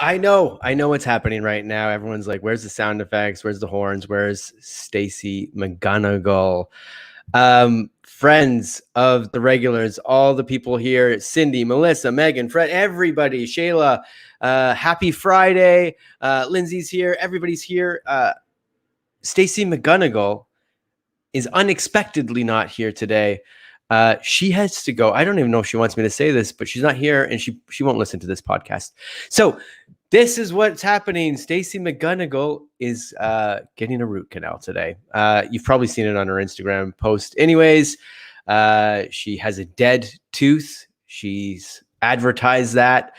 I know what's happening right now. Everyone's like, "Where's the sound effects? Where's the horns? Where's Stacey McGonigal?" Friends of the regulars, all the people here: Cindy, Melissa, Megan, Fred, everybody, Shayla. Happy Friday. Lindsay's here. Everybody's here. Stacey McGonigal is unexpectedly not here today. She has to go. I don't even know if she wants me to say this, but she's not here, and she won't listen to this podcast. So this is what's happening. Stacey McGonigal is getting a root canal today. You've probably seen it on her Instagram post. Anyways, she has a dead tooth. She's advertised that,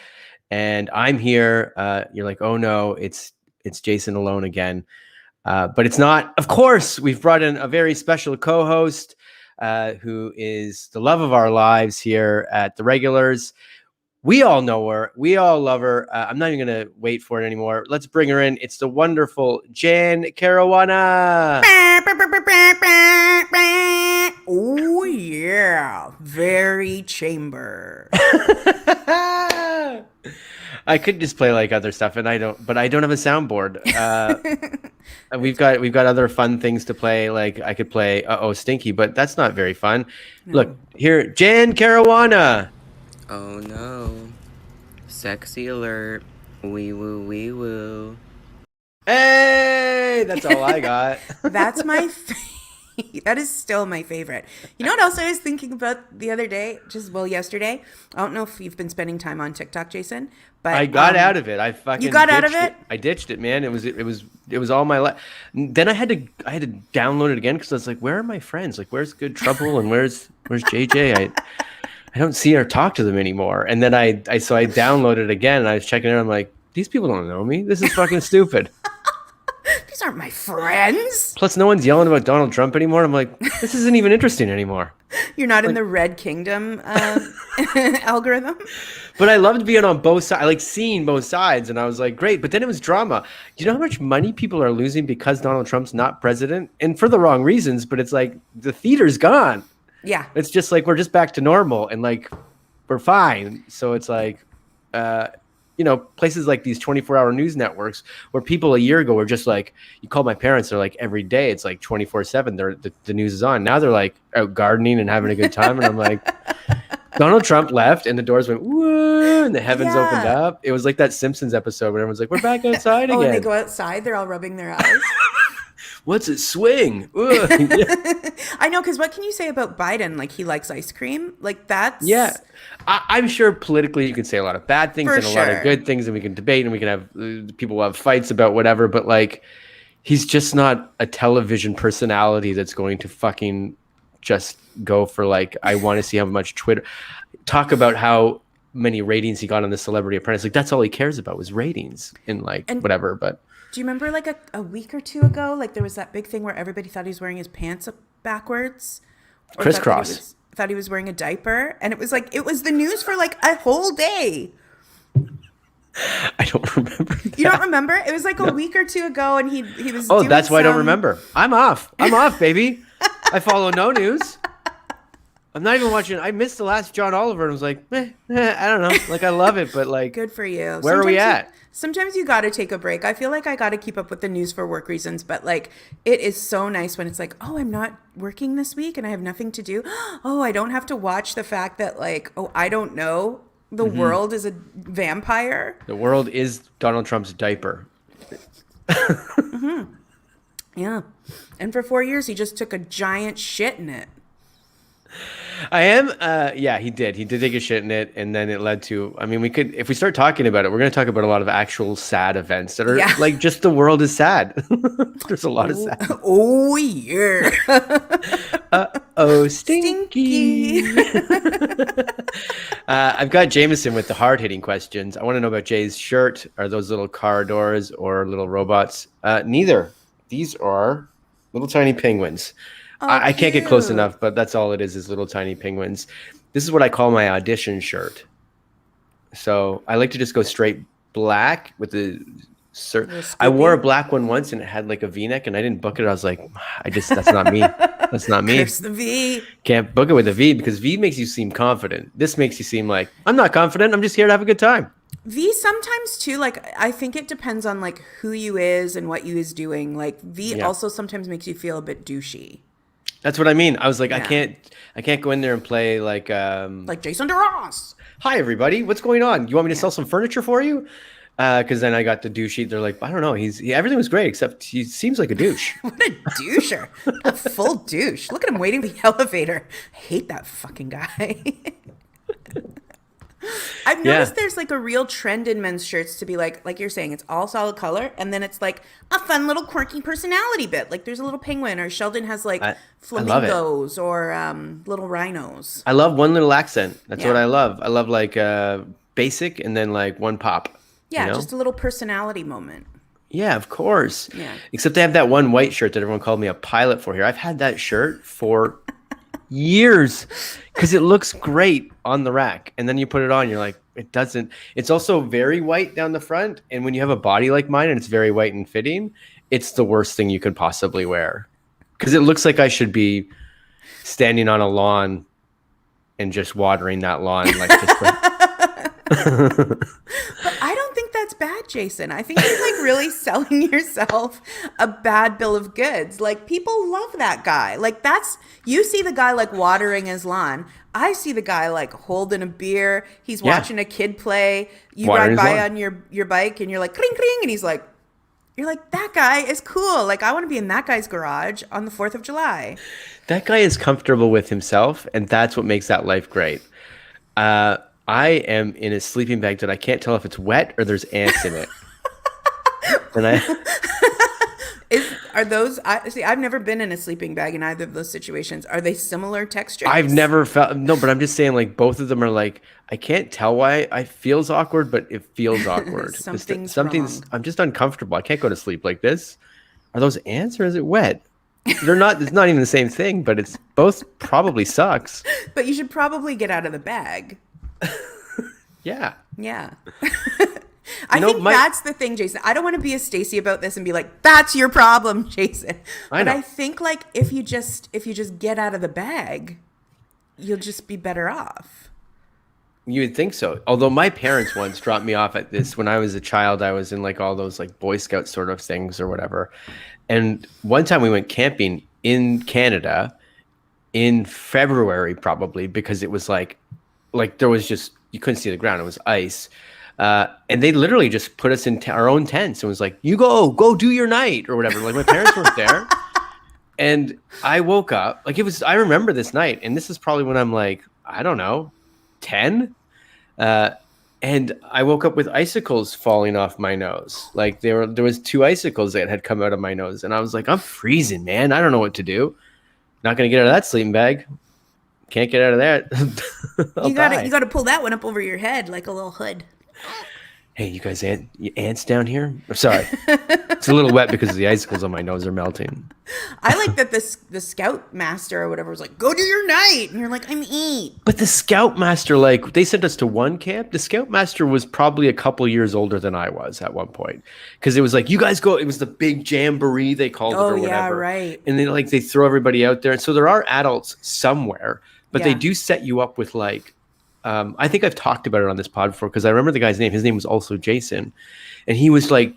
and I'm here. You're like, oh no, it's Jason alone again. But it's not. Of course, we've brought in a very special co-host who is the love of our lives here at the Regulars. We all know her. We all love her. I'm not even going to wait for it anymore. Let's bring her in. It's the wonderful Jan Caruana. Oh, yeah. Very chamber. I could just play like other stuff, and I don't have a soundboard. We've got other fun things to play. Like I could play Stinky, but that's not very fun. No. Look here, Jan Caruana. Oh no. Sexy alert. Wee woo wee woo. Hey, that's all I got. That's my that is still my favorite. You know what else I was thinking about the other day? Yesterday. I don't know if you've been spending time on TikTok, Jason, but I got out of it. You got out of it? I ditched it, man. It was all my life. Then I had to download it again because I was like, where are my friends? Like, where's Good Trouble and where's JJ? I don't see or talk to them anymore. And then I downloaded it again and I was checking it out. I'm like, these people don't know me. This is fucking stupid. These aren't my friends. Plus, no one's yelling about Donald Trump anymore. I'm like, this isn't even interesting anymore. You're not in the Red Kingdom algorithm. But I loved being on both sides. I like seeing both sides, and I was like, great. But then it was drama. Do you know how much money people are losing because Donald Trump's not president? And for the wrong reasons, but it's like the theater's gone. Yeah. It's just like we're just back to normal, and like we're fine. So it's like, places like these 24-hour news networks where people a year ago were just like, you call my parents, they're like every day it's like 24/7 the news is on. Now they're like out gardening and having a good time, and I'm like, Donald Trump left and the doors went whoa and the heavens opened up. It was like that Simpsons episode where everyone's like, we're back outside again. And they go outside, they're all rubbing their eyes. What's it swing? I know, because what can you say about Biden? Like, he likes ice cream? Like, that's... Yeah. I'm sure politically you could say a lot of bad things and a lot of good things, and we can debate and we can have people will have fights about whatever, but like, he's just not a television personality that's going to fucking just go for like, I want to see how much Twitter... Talk about how many ratings he got on the Celebrity Apprentice. Like, that's all he cares about was ratings and whatever, but... Do you remember like a week or two ago, like there was that big thing where everybody thought he was wearing his pants up backwards? Or crisscross. Thought he was wearing a diaper. And it was like, it was the news for like a whole day. I don't remember that. You don't remember? It was like a week or two ago and he was Oh, that's why I don't remember. I'm off, baby. I follow no news. I'm not even watching. I missed the last John Oliver and was like, I don't know. Like, I love it, but like, good for you. Where are we at? Sometimes you got to take a break. I feel like I got to keep up with the news for work reasons, but like, it is so nice when it's like, oh, I'm not working this week and I have nothing to do. Oh, I don't have to watch the fact that like, oh, I don't know. The world is a vampire. The world is Donald Trump's diaper. Yeah. And for 4 years, he just took a giant shit in it. I am. He did. He did take a shit in it. And then it led to, I mean, we could, if we start talking about it, we're going to talk about a lot of actual sad events that are like, just the world is sad. There's a lot of sad. Oh, yeah. Stinky. I've got Jameson with the hard-hitting questions. I want to know about Jay's shirt. Are those little car doors or little robots? Neither. These are little tiny penguins. Oh, I can't get close enough, but that's all it is little tiny penguins. This is what I call my audition shirt. So I like to just go straight black with the I wore a black one once and it had like a V-neck and I didn't book it. I was like, that's not me. That's not me. Curse the V. Can't book it with a V because V makes you seem confident. This makes you seem like, I'm not confident. I'm just here to have a good time. V sometimes too, like I think it depends on like who you is and what you is doing. Like V also sometimes makes you feel a bit douchey. That's what I mean. I was like, Yeah. I can't go in there and play like Jason DeRoss. hi everybody, what's going on? You want me to sell some furniture for you? Because then I got the douche sheet. They're like, I don't know. Everything was great except he seems like a douche. What a doucher. A full douche. Look at him waiting for the elevator. I hate that fucking guy. I've noticed there's like a real trend in men's shirts to be like you're saying, it's all solid color, and then it's like a fun little quirky personality bit. Like there's a little penguin, or Sheldon has like flamingos or little rhinos. I love one little accent. That's what I love. I love like basic and then like one pop. Yeah, just a little personality moment. Yeah, of course. Yeah. Except they have that one white shirt that everyone called me a pilot for here. I've had that shirt for years because it looks great on the rack. And then you put it on, you're like, it doesn't. It's also very white down the front. And when you have a body like mine and it's very white and fitting, it's the worst thing you could possibly wear. Because it looks like I should be standing on a lawn and just watering that lawn. Like But I don't think that's bad, Jason. I think you're like really selling yourself a bad bill of goods. Like people love that guy. Like you see the guy like watering his lawn. I see the guy like holding a beer. He's watching a kid play. You ride by on your bike and you're like, cling, cling. And you're like, that guy is cool. Like I want to be in that guy's garage on the 4th of July. That guy is comfortable with himself. And that's what makes that life great. I am in a sleeping bag that I can't tell if it's wet or there's ants in it. And I've never been in a sleeping bag in either of those situations. Are they similar textures? I've never felt, no, but I'm just saying like both of them are like, I can't tell why I feels awkward, but it feels awkward. Something's wrong. I'm just uncomfortable. I can't go to sleep like this. Are those ants or is it wet? They're not, it's not even the same thing, but it's both probably sucks. But you should probably get out of the bag. Yeah. I think that's the thing, Jason. I don't want to be a Stacey about this and be like, that's your problem, Jason. But I think like if you just get out of the bag, you'll just be better off. You would think so. Although my parents once dropped me off at this when I was a child. I was in like all those like Boy Scout sort of things or whatever. And one time we went camping in Canada in February probably because it was like there was just, you couldn't see the ground. It was ice. And they literally just put us in our own tents and was like, you go do your night or whatever. Like my parents weren't there. And I woke up, like I remember this night. And this is probably when I'm like, I don't know, 10. And I woke up with icicles falling off my nose. Like there was 2 icicles that had come out of my nose. And I was like, I'm freezing, man. I don't know what to do. Not going to get out of that sleeping bag. Can't get out of that. You gotta pull that one up over your head like a little hood. Hey, you guys, ants down here? I'm sorry. It's a little wet because the icicles on my nose are melting. I like that the scout master or whatever was like, go do your night. And you're like, I'm eat. But the scout master, like they sent us to one camp. The scout master was probably a couple years older than I was at one point. Because it was like, you guys go. It was the big jamboree, they called it or whatever. Oh, yeah, right. And then they throw everybody out there. And so there are adults somewhere. But they do set you up with like, I think I've talked about it on this pod before because I remember the guy's name. His name was also Jason. And he was trying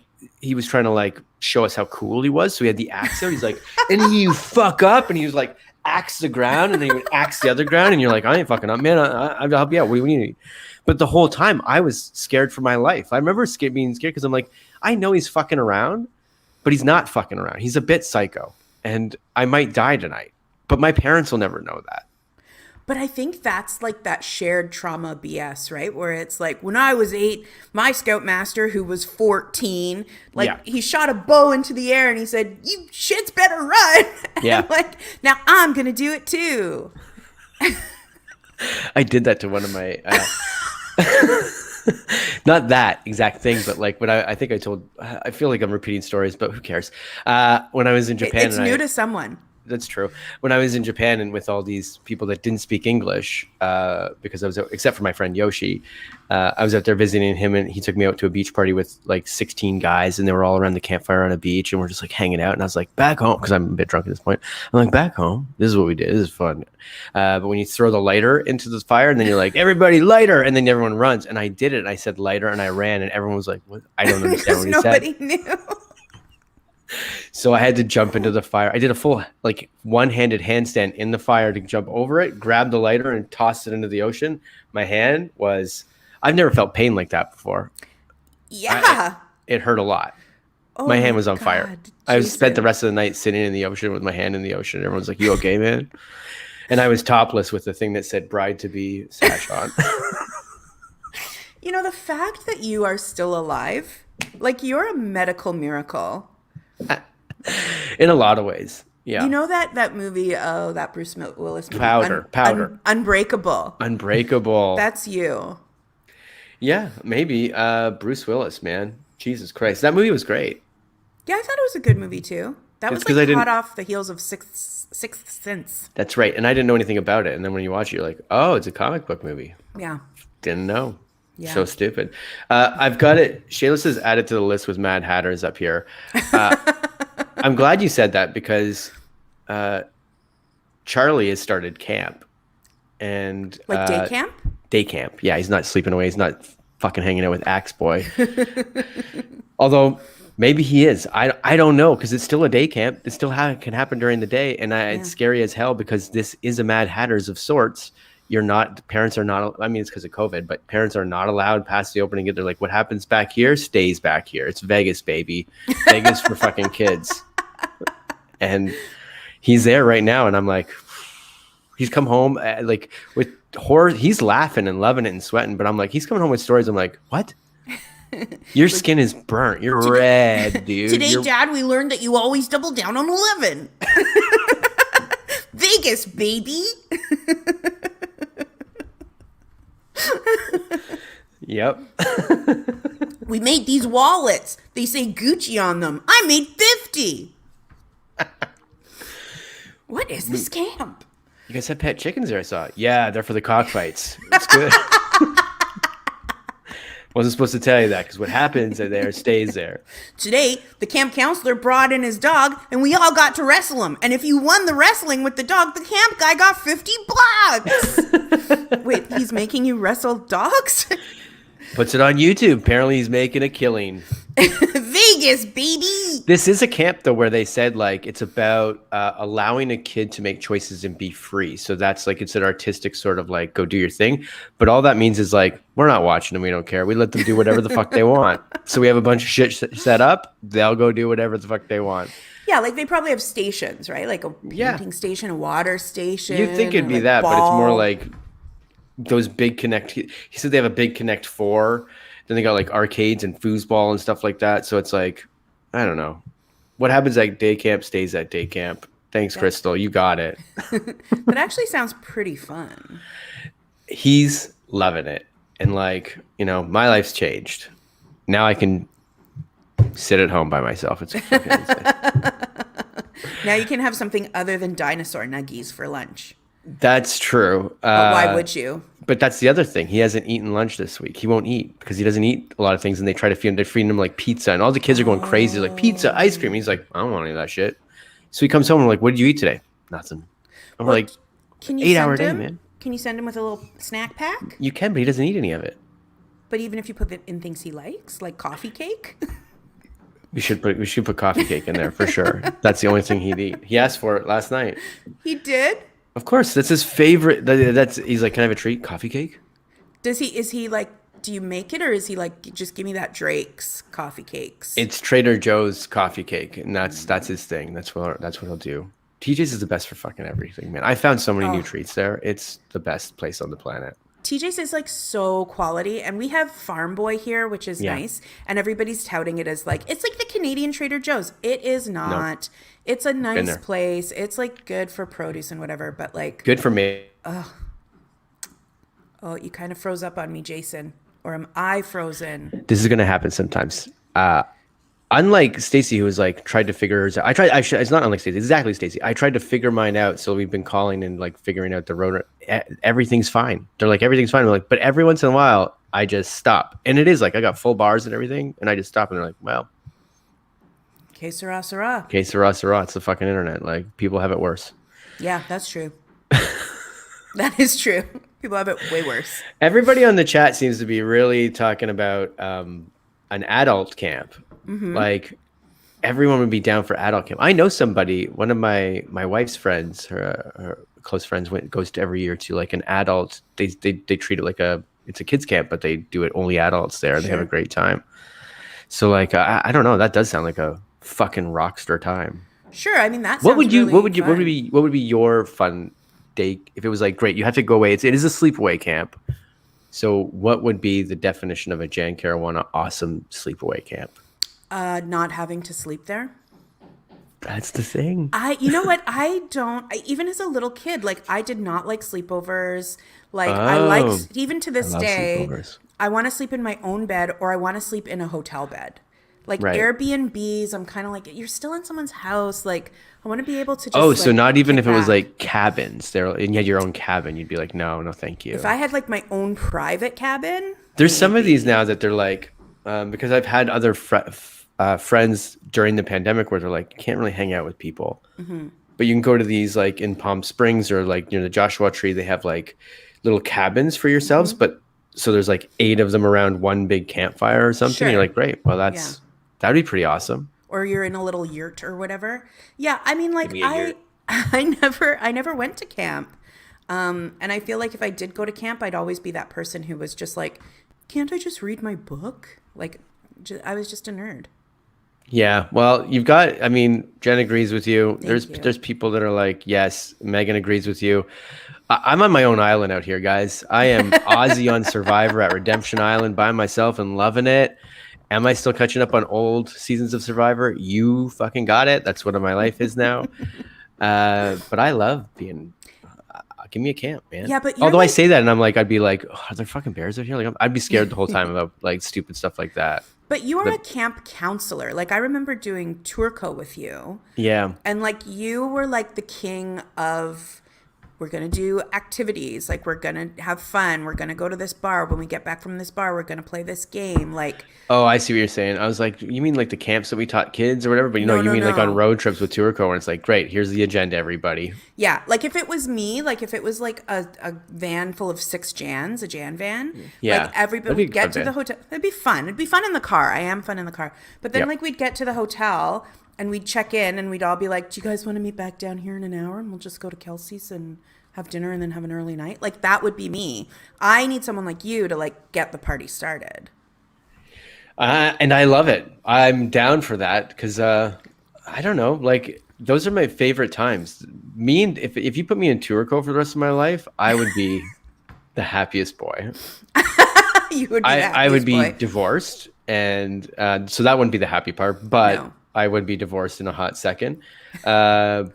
to like show us how cool he was. So he had the axe out. He's like, and you fuck up. And he was like, axe the ground. And then he would axe the other ground. And you're like, I ain't fucking up, man. I'll help you out. What do you need? But the whole time I was scared for my life. I remember being scared because I'm like, I know he's fucking around, but he's not fucking around. He's a bit psycho. And I might die tonight. But my parents will never know that. But I think that's like that shared trauma BS, right? Where it's like when I was 8, my scoutmaster, who was 14, he shot a bow into the air and he said, you shits better run. Yeah. Like, now I'm going to do it too. I did that to one of my, not that exact thing, but like when I feel like I'm repeating stories, but who cares? When I was in Japan. It's new to someone. that's true. When I was in Japan and with all these people that didn't speak English, because I was, except for my friend Yoshi, I was out there visiting him, and he took me out to a beach party with like 16 guys, and they were all around the campfire on a beach, and we're just like hanging out. And I was like, back home, because I'm a bit drunk at this point. I'm like, back home, this is what we did. This is fun. But when you throw the lighter into the fire, and then you're like, everybody lighter, and then everyone runs. And I did it. And I said lighter, and I ran, and everyone was like, what? I don't understand what he said. Nobody knew. So I had to jump into the fire. I did a full like one-handed handstand in the fire to jump over it, grab the lighter, and tossed it into the ocean. My hand was, I've never felt pain like that before. Yeah. It hurt a lot. Oh my hand was on fire. God, I spent the rest of the night sitting in the ocean with my hand in the ocean. Everyone's like, you okay, man? And I was topless with the thing that said bride to be sash on. You know, the fact that you are still alive, like you're a medical miracle. In a lot of ways. Yeah. You know that movie, that Bruce Willis movie? Powder. Unbreakable. Unbreakable. That's you. Yeah, maybe. Bruce Willis, man. Jesus Christ. That movie was great. Yeah, I thought it was a good movie too. That was like hot off the heels of Sixth Sense. That's right. And I didn't know anything about it. And then when you watch it, you're like, oh, it's a comic book movie. Yeah. Didn't know. Yeah. So stupid. I've got it. Shayla says add it to the list with Mad Hatters up here. I'm glad you said that because Charlie has started camp. And like day camp? Day camp. Yeah, he's not sleeping away. He's not fucking hanging out with Axe Boy. Although maybe he is. I don't know because it's still a day camp. It still can happen during the day. And it's scary as hell because this is a Mad Hatters of sorts. Parents are not, I mean, it's because of COVID, but parents are not allowed past the opening. They're like, what happens back here stays back here. It's Vegas, baby. Vegas for fucking kids. And he's there right now. And I'm like, he's come home like with horror. He's laughing and loving it and sweating. But I'm like, he's coming home with stories. I'm like, what? Your skin is burnt. You're red, dude. Today, Dad, we learned that you always double down on 11. Vegas, baby. Yep. We made these wallets. They say Gucci on them. I made 50. What is this camp? You guys have pet chickens there, I saw. Yeah, they're for the cockfights. It's good. Wasn't supposed to tell you that because what happens there stays there. Today, the camp counselor brought in his dog and we all got to wrestle him. And if you won the wrestling with the dog, the camp guy got $50. Wait, he's making you wrestle dogs? Puts it on YouTube. Apparently he's making a killing. Vegas, baby. This is a camp though where they said like it's about allowing a kid to make choices and be free. So that's like it's an artistic sort of like go do your thing. But all that means is like we're not watching them. We don't care. We let them do whatever the fuck they want. So we have a bunch of shit set up. They'll go do whatever the fuck they want. Yeah, like they probably have stations, right? Like a painting station, a water station. You'd think it'd be like that, but it's more like those big Connect. He said they have a big Connect 4. Then they got like arcades and foosball and stuff like that. So it's like, I don't know. What happens at day camp stays at day camp. Thanks, Crystal. You got it. That actually sounds pretty fun. He's loving it. And like, you know, my life's changed. Now I can sit at home by myself. It's fucking insane. Now you can have something other than dinosaur nuggies for lunch. That's true. But why would you? But that's the other thing. He hasn't eaten lunch this week. He won't eat because he doesn't eat a lot of things. And they try to feed him. They're feeding him like pizza. And all the kids are going crazy. Like pizza, ice cream. And he's like, I don't want any of that shit. So he comes home and we're like, what did you eat today? Nothing. And we're like, can you 8-hour day, man. Can you send him with a little snack pack? You can, but he doesn't eat any of it. But even if you put it in things he likes, like coffee cake? We should put coffee cake in there for sure. That's the only thing he'd eat. He asked for it last night. He did? Of course, that's his favorite. He's like, can I have a treat? Coffee cake? Is he like, do you make it or is he like, just give me that Drake's coffee cakes? It's Trader Joe's coffee cake, and that's his thing. That's what he'll do. TJ's is the best for fucking everything, man. I found so many new treats there. It's the best place on the planet. TJ's is like so quality, and we have Farm Boy here, which is nice, and everybody's touting it as like it's like the Canadian Trader Joe's. It is not. No. It's a nice place. It's like good for produce and whatever, but like good for me. Oh, you kind of froze up on me, Jason, or am I frozen? This is gonna happen sometimes. unlike Stacy, who was like tried to figure hers out. It's not unlike Stacy, exactly Stacy. I tried to figure mine out, so we've been calling and like figuring out the road. Everything's fine. They're like everything's fine. We're like, but every once in a while, I just stop, and it is like I got full bars and everything, and I just stop, and they're like, well, Que sera, sera. que sera, sera. It's the fucking internet. Like people have it worse. Yeah, that's true. That is true. People have it way worse. Everybody on the chat seems to be really talking about an adult camp. Like everyone would be down for adult camp. I know somebody, one of my wife's friends, her close friends goes to every year to like an adult. They treat it like it's a kids camp, but they do it only adults there. Sure. They have a great time. So like I don't know. That does sound like a fucking rock star time. Sure. I mean, that what would sounds really fun. what would be your fun day if it was like great? You have to go away. It is a sleepaway camp. So what would be the definition of a Jan Caruana awesome sleepaway camp? Not having to sleep there. That's the thing. You know what? Even as a little kid, like I did not like sleepovers. Like even to this day, I want to sleep in my own bed or I want to sleep in a hotel bed. Like Airbnbs, I'm kind of like, you're still in someone's house. Like I want to be able to just so not even if it was like cabins there and you had your own cabin, you'd be like, no, thank you. If I had like my own private cabin. There's some of these now that they're like, because I've had other friends during the pandemic where they're like, you can't really hang out with people, but you can go to these like in Palm Springs or like near the Joshua Tree. They have like little cabins for yourselves, but so there's like 8 of them around one big campfire or something. Sure. You're like, great. Well, that'd be pretty awesome. Or you're in a little yurt or whatever. Yeah, I mean, like I never went to camp, and I feel like if I did go to camp, I'd always be that person who was just like, can't I just read my book? Like, I was just a nerd. Yeah, well, I mean, Jen agrees with you. There's people that are like, yes, Megan agrees with you. I'm on my own island out here, guys. I am Ozzy on Survivor at Redemption Island by myself and loving it. Am I still catching up on old seasons of Survivor? You fucking got it. That's what my life is now. But I love being... give me a camp, man. Yeah, but although I say that and I'm like, I'd be like, are there fucking bears out here? Like, I'd be scared the whole time about like stupid stuff like that. But you are a camp counselor. Like I remember doing Tourco with you. Yeah. And like you were like the king of, we're going to do activities. Like we're going to have fun. We're going to go to this bar. When we get back from this bar, we're going to play this game. Like, oh, I see what you're saying. I was like, you mean like the camps that we taught kids or whatever? But you mean like on road trips with Tourco and it's like, great, here's the agenda, everybody. Yeah. Like if it was me, like if it was like a van full of 6 Jans, a Jan van. Yeah. Like everybody would get to the hotel. It'd be fun. It'd be fun in the car. I am fun in the car. But then like we'd get to the hotel and we'd check in and we'd all be like, do you guys want to meet back down here in an hour? And we'll just go to Kelsey's and have dinner and then have an early night. Like that would be me. I need someone like you to like get the party started. And I love it. I'm down for that because I don't know, like those are my favorite times. If you put me in Tourco for the rest of my life, I would be the happiest boy. You would be I would be divorced, and so that wouldn't be the happy part. But no. I would be divorced in a hot second. But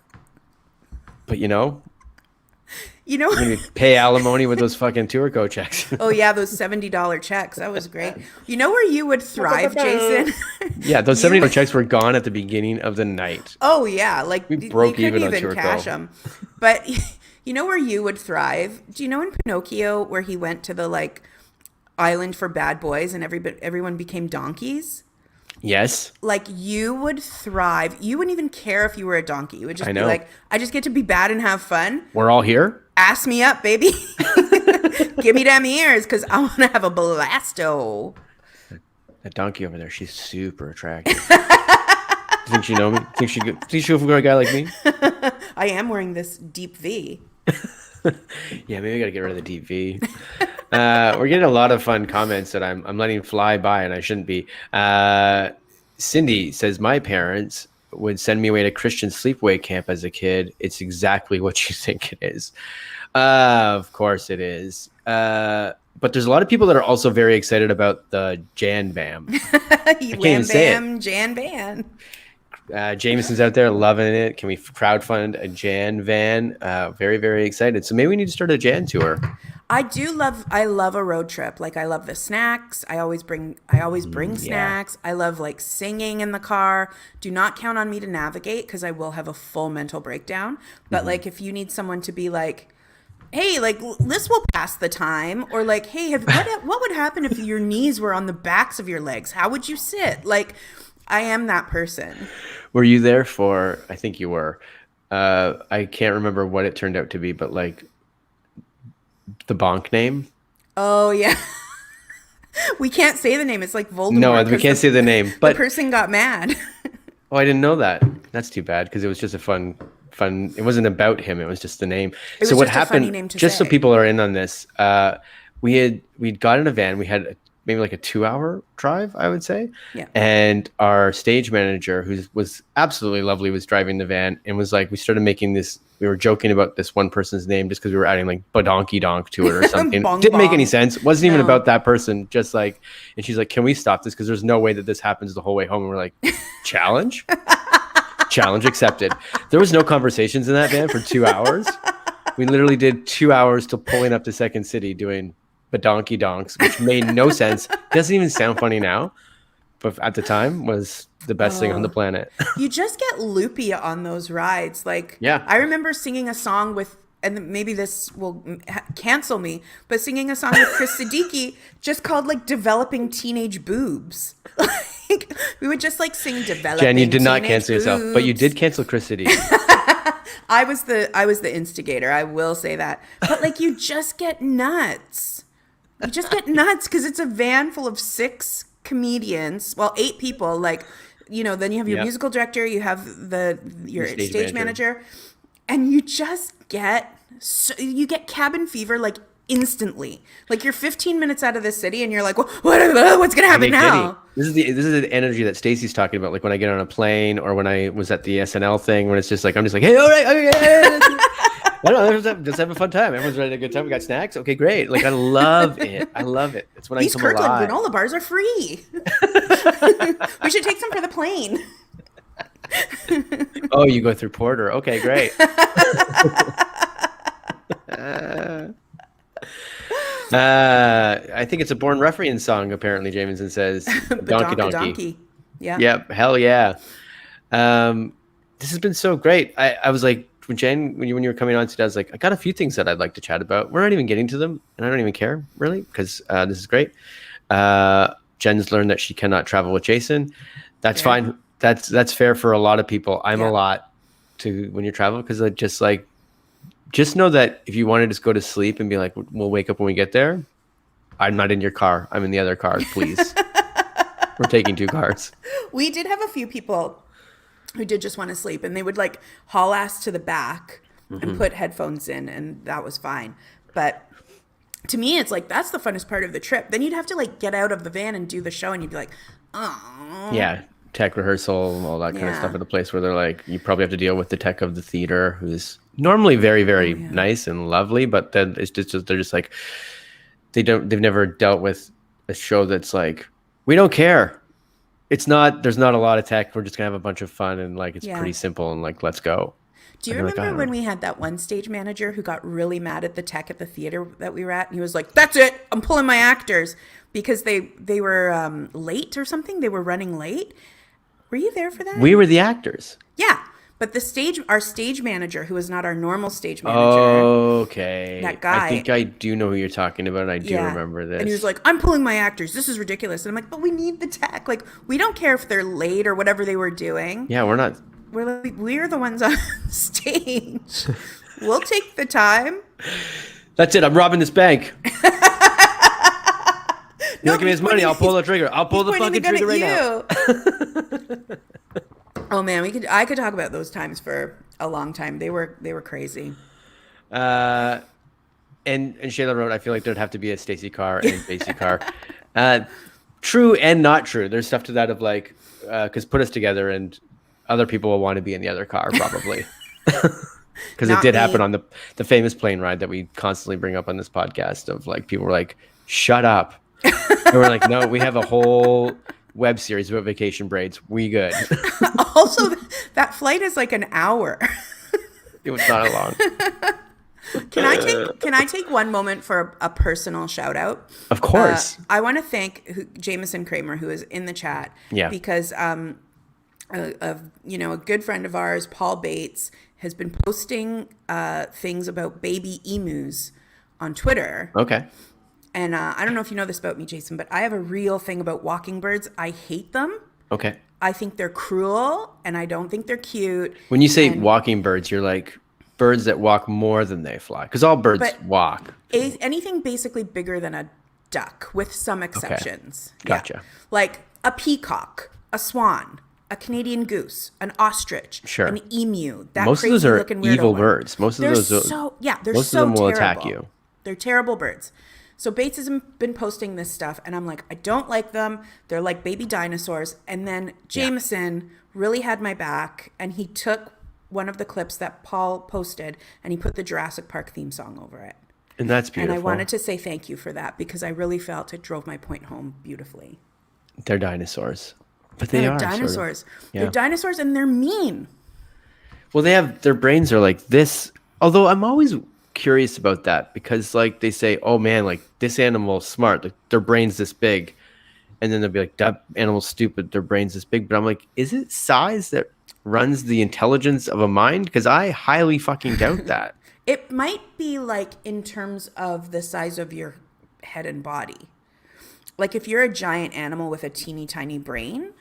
pay alimony with those fucking Tourco checks. Oh yeah, those $70 checks. That was great. You know where you would thrive, Jason? Yeah, those $70 checks were gone at the beginning of the night. Oh yeah, like we broke even on Tourco. Cash them. But you know where you would thrive? Do you know in Pinocchio where he went to the like island for bad boys and everyone became donkeys? Yes. Like you would thrive. You wouldn't even care if you were a donkey. You would just be like, I just get to be bad and have fun. We're all here. Ass me up, baby. Give me them ears because I want to have a blasto. That donkey over there, she's super attractive. Think you know me? Think she'll for a guy like me? I am wearing this deep V. Yeah, maybe I got to get rid of the deep V. We're getting a lot of fun comments that I'm letting fly by and I shouldn't be. Cindy says, my parents would send me away to Christian sleepaway camp as a kid. It's exactly what you think it is. Of course it is. But there's a lot of people that are also very excited about the Jan Bam. Lam Bam, Jan Van. Jameson's out there loving it. Can we crowdfund a Jan van? Very, very excited. So maybe we need to start a Jan tour. I love a road trip. Like, I love the snacks. I always bring snacks. I love like singing in the car. Do not count on me to navigate because I will have a full mental breakdown. But like, if you need someone to be like, hey, like this will pass the time, or like, hey, what would happen if your knees were on the backs of your legs? How would you sit? Like, I am that person. Were you there for? I think you were. I can't remember what it turned out to be, but like the bonk name. Oh yeah. We can't say the name. It's like Voldemort. No, we can't say the name. But the person got mad. Oh, I didn't know that. That's too bad because it was just a fun. It wasn't about him. It was just the name. So what happened? Just so people are in on this, we'd got in a van. We had maybe like a 2-hour drive, I would say. Yeah. And our stage manager, who was absolutely lovely, was driving the van and was like, we started making this. We were joking about this one person's name just because we were adding like Badonky Donk to it or something. Didn't make any sense. Wasn't even about that person. Just like, and she's like, can we stop this? Because there's no way that this happens the whole way home. And we're like, challenge? Challenge accepted. There was no conversations in that van for 2 hours. We literally did 2 hours till pulling up to Second City doing Badonky Donks, which made no sense. Doesn't even sound funny now. But at the time was the best thing on the planet. You just get loopy on those rides. Like, yeah. I remember singing a song with, and maybe this will cancel me, but singing a song with Chris Siddiqui just called like Developing Teenage Boobs. Like, we would just like sing Developing Jen, you did not cancel boobs. yourself, but you did cancel Chris Siddiqui. I was the instigator. I will say that. But like, you just get nuts. You just get nuts because it's a van full of 6 comedians, well, 8 people, like, you know, then you have your musical director, you have your stage manager, and you just get cabin fever like instantly. Like, you're 15 minutes out of the city and you're like, what's gonna happen now? This is the energy that Stacey's talking about, like when I get on a plane or when I was at the SNL thing, when it's just like, I'm just like, hey, all right, okay. I don't know, just have a fun time. Everyone's ready to have a good time. We got snacks. Okay, great. Like, I love it. It's when These I come alive. Kirkland granola bars are free. We should take some for the plane. Oh, you go through Porter. Okay, great. I think it's a Born Ruffian song, apparently, Jameson says. Donkey. Yeah. Yep, hell yeah. This has been so great. I was like, when you were coming on today, I was like, I got a few things that I'd like to chat about. We're not even getting to them, and I don't even care, really, because this is great. Jen's learned that she cannot travel with Jason. That's fine. That's fair for a lot of people. I'm a lot to when you travel, because I just know that if you want to just go to sleep and be like, we'll wake up when we get there, I'm not in your car. I'm in the other car, please. We're taking 2 cars. We did have a few people who did just want to sleep, and they would like haul ass to the back and put headphones in, and that was fine. But to me, it's like, that's the funnest part of the trip. Then you'd have to like get out of the van and do the show, and you'd be like, oh. Yeah, tech rehearsal, all that kind of stuff at a place where they're like, you probably have to deal with the tech of the theater, who's normally very, very nice and lovely, but then it's just they're just like, they've never dealt with a show that's like, we don't care. There's not a lot of tech. We're just gonna have a bunch of fun, and like, it's pretty simple, and like, let's go. Do you remember when we had that one stage manager who got really mad at the tech at the theater that we were at? And he was like, that's it, I'm pulling my actors, because they were late or something. They were running late. Were you there for that? We were the actors. Yeah. But our stage manager, who is not our normal stage manager. Okay. That guy. I think I do know who you're talking about. I do remember this. And he was like, I'm pulling my actors. This is ridiculous. And I'm like, but we need the tech. Like, we don't care if they're late or whatever they were doing. Yeah, we're not. We're the ones on stage. We'll take the time. That's it. I'm robbing this bank. You don't give me his money, I'll pull the trigger. I'll pull the fucking trigger right now. Oh man, I could talk about those times for a long time. They were crazy. And Shayla wrote, I feel like there'd have to be a Stacey car and Stacey car. True and not true. There's stuff to that of like, because put us together and other people will want to be in the other car probably. Because it did happen on the famous plane ride that we constantly bring up on this podcast of like, people were like, shut up. And we're like, no, we have a whole web series about vacation braids. We good. Also, that flight is like an hour. It was not long. Can I take one moment for a personal shout out? Of course. I want to thank Jameson Kramer, who is in the chat, Yeah. because a good friend of ours, Paul Bates, has been posting things about baby emus on Twitter. Okay. And I don't know if you know this about me, Jason, but I have a real thing about walking birds. I hate them. Okay. I think they're cruel, and I don't think they're cute. When you say walking birds, you're like birds that walk more than they fly, because all birds walk. Anything basically bigger than a duck, with some exceptions. Okay. Gotcha. Yeah. Like a peacock, a swan, a Canadian goose, an ostrich, Sure. an emu. That Most of those are crazy-looking weirdo evil one. birds. Most of They're those, most of them will terrible. attack you. They're terrible birds. So Bates has been posting this stuff, and I'm like, I don't like them. They're like baby dinosaurs. And then Jameson really had my back, and he took one of the clips that Paul posted, and he put the Jurassic Park theme song over it. And that's beautiful. And I wanted to say thank you for that, because I really felt it drove my point home beautifully. They're dinosaurs. But they are dinosaurs. Sort of. Yeah. They're dinosaurs, and they're mean. Well, their brains are like this. Although I'm always curious about that, because like they say, oh man, like this animal's smart, like their brain's this big, and then they'll be like, that animal's stupid, their brain's this big. But I'm like, is it size that runs the intelligence of a mind? Because I highly fucking doubt that. It might be like in terms of the size of your head and body. Like if you're a giant animal with a teeny tiny brain.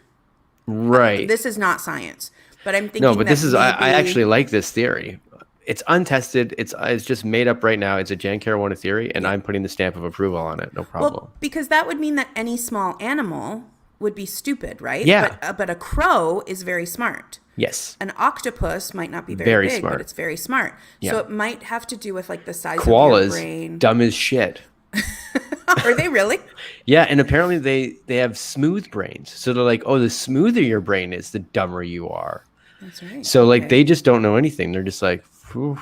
Right. This is not science, but I'm thinking. No, but this is. I actually like this theory. It's untested. It's just made up right now. It's a Jan Caruana theory, and I'm putting the stamp of approval on it. No problem. Well, because that would mean that any small animal would be stupid, right? Yeah. But a crow is very smart. Yes. An octopus might not be very big, smart. but it's very smart. Yeah. So it might have to do with like the size of Koalas, your brain. dumb as shit. Are they really? Yeah, and apparently they have smooth brains. So they're like, oh, the smoother your brain is, the dumber you are. That's right. So like they just don't know anything. They're just like, whew,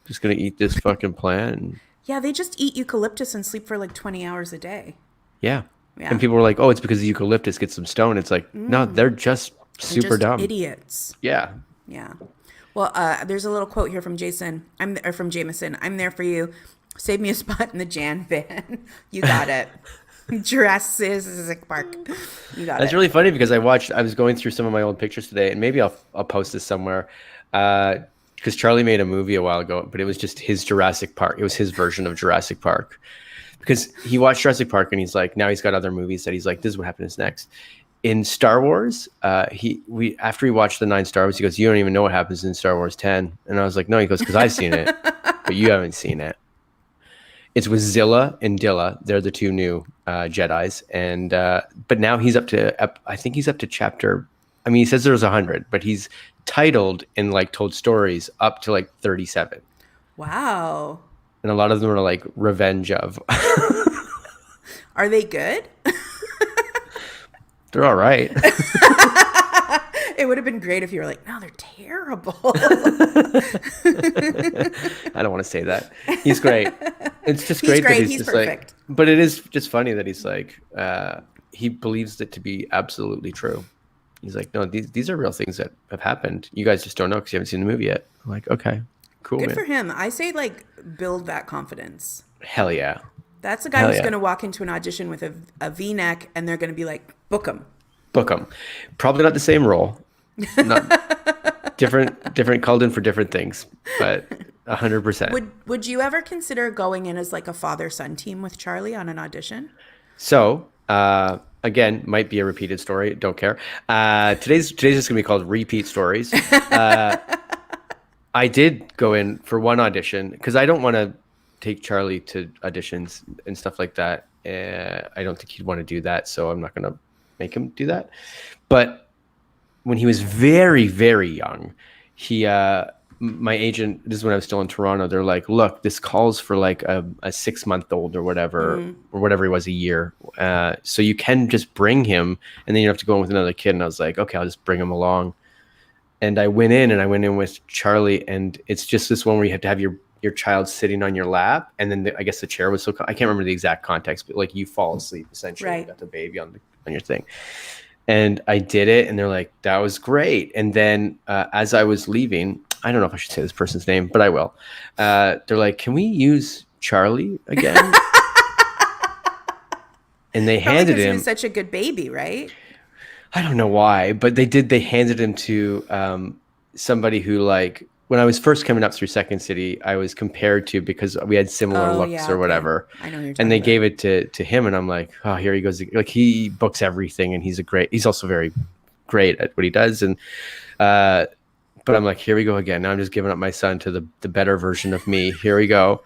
just gonna eat this fucking plant. Yeah, they just eat eucalyptus and sleep for like 20 hours a day. Yeah. Yeah. And people were like, oh, it's because the eucalyptus gets some stone. It's like, no, they're just super dumb. Idiots. Yeah. Yeah. Well, there's a little quote here from from Jameson. I'm there for you. Save me a spot in the Jan van. You got it. Jurassic Park. You got it. That's really funny because I was going through some of my old pictures today, and maybe I'll post this somewhere. Because Charlie made a movie a while ago, but it was just his Jurassic Park. It was his version of Jurassic Park. Because he watched Jurassic Park and he's like, now he's got other movies that he's like, this is what happens next. In Star Wars, after he watched the 9 Star Wars, he goes, you don't even know what happens in Star Wars 10. And I was like, no, he goes, because I've seen it, but you haven't seen it. It's with Zilla and Dilla. They're the 2 new Jedis. And but now he's up to, I think he's up to chapter, I mean, he says there's 100, but he's titled and like told stories up to like 37. Wow. And a lot of them are like revenge of. Are they good? They're all right. It would have been great if you were like, no, they're terrible. I don't want to say that. He's great. It's just great that he's just perfect. Like, but it is just funny that he's like, he believes it to be absolutely true. He's like, no, these are real things that have happened. You guys just don't know because you haven't seen the movie yet. I'm like, okay, cool. Good man. for him. I say like build that confidence. Hell yeah. That's the guy who's going to walk into an audition with a V-neck and they're going to be like, book him. Book him. Probably not the same role. Not different called in for different things, but 100%. Would you ever consider going in as like a father-son team with Charlie on an audition? So, again, might be a repeated story. Don't care. Today's just going to be called Repeat Stories. I did go in for one audition because I don't want to take Charlie to auditions and stuff like that. I don't think he'd want to do that, so I'm not going to make him do that. But when he was very, very young, my agent, this is when I was still in Toronto, they're like, look, this calls for like a 6-month-old or whatever, or whatever he was, a year. So you can just bring him and then you have to go in with another kid. And I was like, okay, I'll just bring him along. And I went in with Charlie, and it's just this one where you have to have your child sitting on your lap. And then I guess the chair was I can't remember the exact context, but like you fall asleep essentially. Right. You got the baby on your thing. And I did it, and they're like, that was great. And then as I was leaving, I don't know if I should say this person's name, but I will. They're like, can we use Charlie again? And they Probably handed because he him. was such a good baby, right? I don't know why, but they did. They handed him to somebody who, like, when I was first coming up through Second City, I was compared to because we had similar looks or whatever. I know you're talking And they about. gave it to him, and I'm like, oh, here he goes. Like, he books everything, and he's also very great at what he does. And but I'm like, here we go again. Now I'm just giving up my son to the better version of me. Here we go.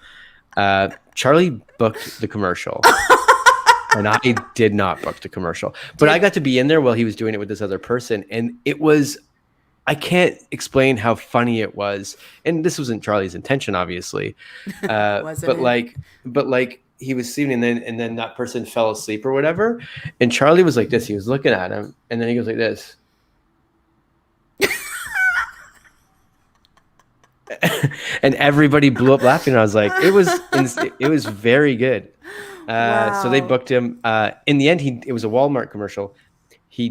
Charlie booked the commercial. And I did not book the commercial, but I got to be in there while he was doing it with this other person. And it was, I can't explain how funny it was. And this wasn't Charlie's intention, obviously. But like he was sleeping and then that person fell asleep or whatever. And Charlie was like this, he was looking at him and then he goes like this. And everybody blew up laughing. And I was like, it was very good. So they booked him. In the end, it was a Walmart commercial. We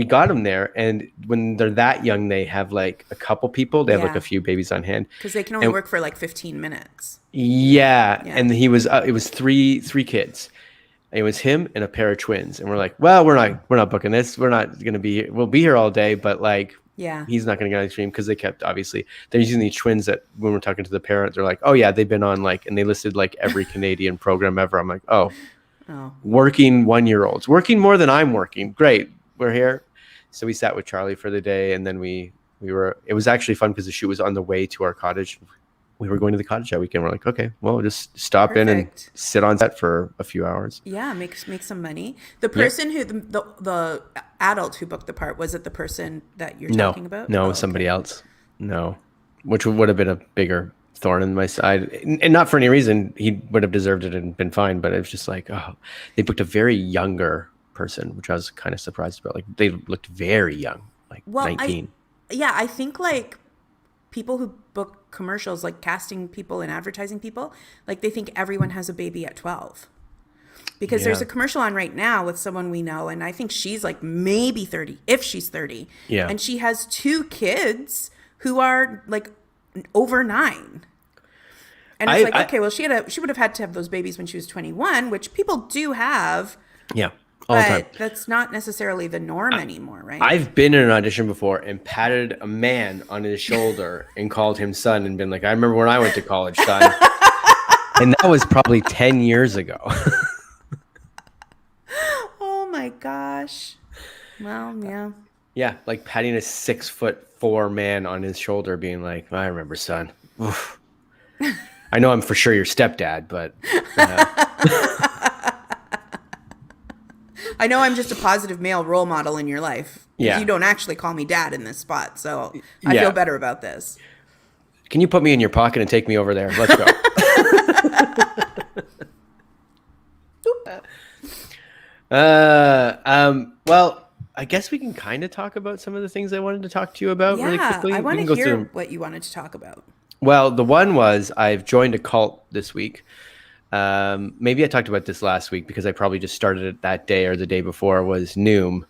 got him there. And when they're that young, they have like a couple people. They have like a few babies on hand. Because they can only work for like 15 minutes. Yeah. And it was three kids. It was him and a pair of twins. And we're like, well, we're not booking this. We're not going to we'll be here all day. But like, he's not going to get on the stream because they're using these twins that when we're talking to the parent, they're like, oh yeah, they've been on and they listed like every Canadian program ever. I'm like, oh, working 1-year-olds, working more than I'm working. Great. We're here. So we sat with Charlie for the day. And then it was actually fun because the shoot was on the way to our cottage. We were going to the cottage that weekend. We're like, okay, well, just stop in and sit on set for a few hours. Yeah, make some money. The person who the adult who booked the part, was it the person that you're talking about? No, somebody else. No, which would have been a bigger thorn in my side, and not for any reason. He would have deserved it and been fine. But it was just like, oh, they booked a very younger person, which I was kind of surprised about. Like they looked very young, like 19. I think like people who book commercials, like casting people and advertising people, like they think everyone has a baby at 12. Because there's a commercial on right now with someone we know, and I think she's like maybe 30, if she's 30. Yeah. And she has 2 kids who are like over 9. And it's okay, well, she would have had to have those babies when she was 21, which people do have. Yeah. All the time. But that's not necessarily the norm anymore, right? I've been in an audition before and patted a man on his shoulder and called him son and been like, I remember when I went to college, son. And that was probably 10 years ago. Oh my gosh. Well, yeah. Yeah, like patting a 6'4" man on his shoulder being like, I remember, son. Oof. I know I'm for sure your stepdad, but... I know I'm just a positive male role model in your life. Yeah. You don't actually call me dad in this spot, so I feel better about this. Can you put me in your pocket and take me over there? Let's go. Well, I guess we can kind of talk about some of the things I wanted to talk to you about really quickly. I want to hear what you wanted to talk about. Well, the one was I've joined a cult this week. Maybe I talked about this last week because I probably just started it that day or the day before, was Noom.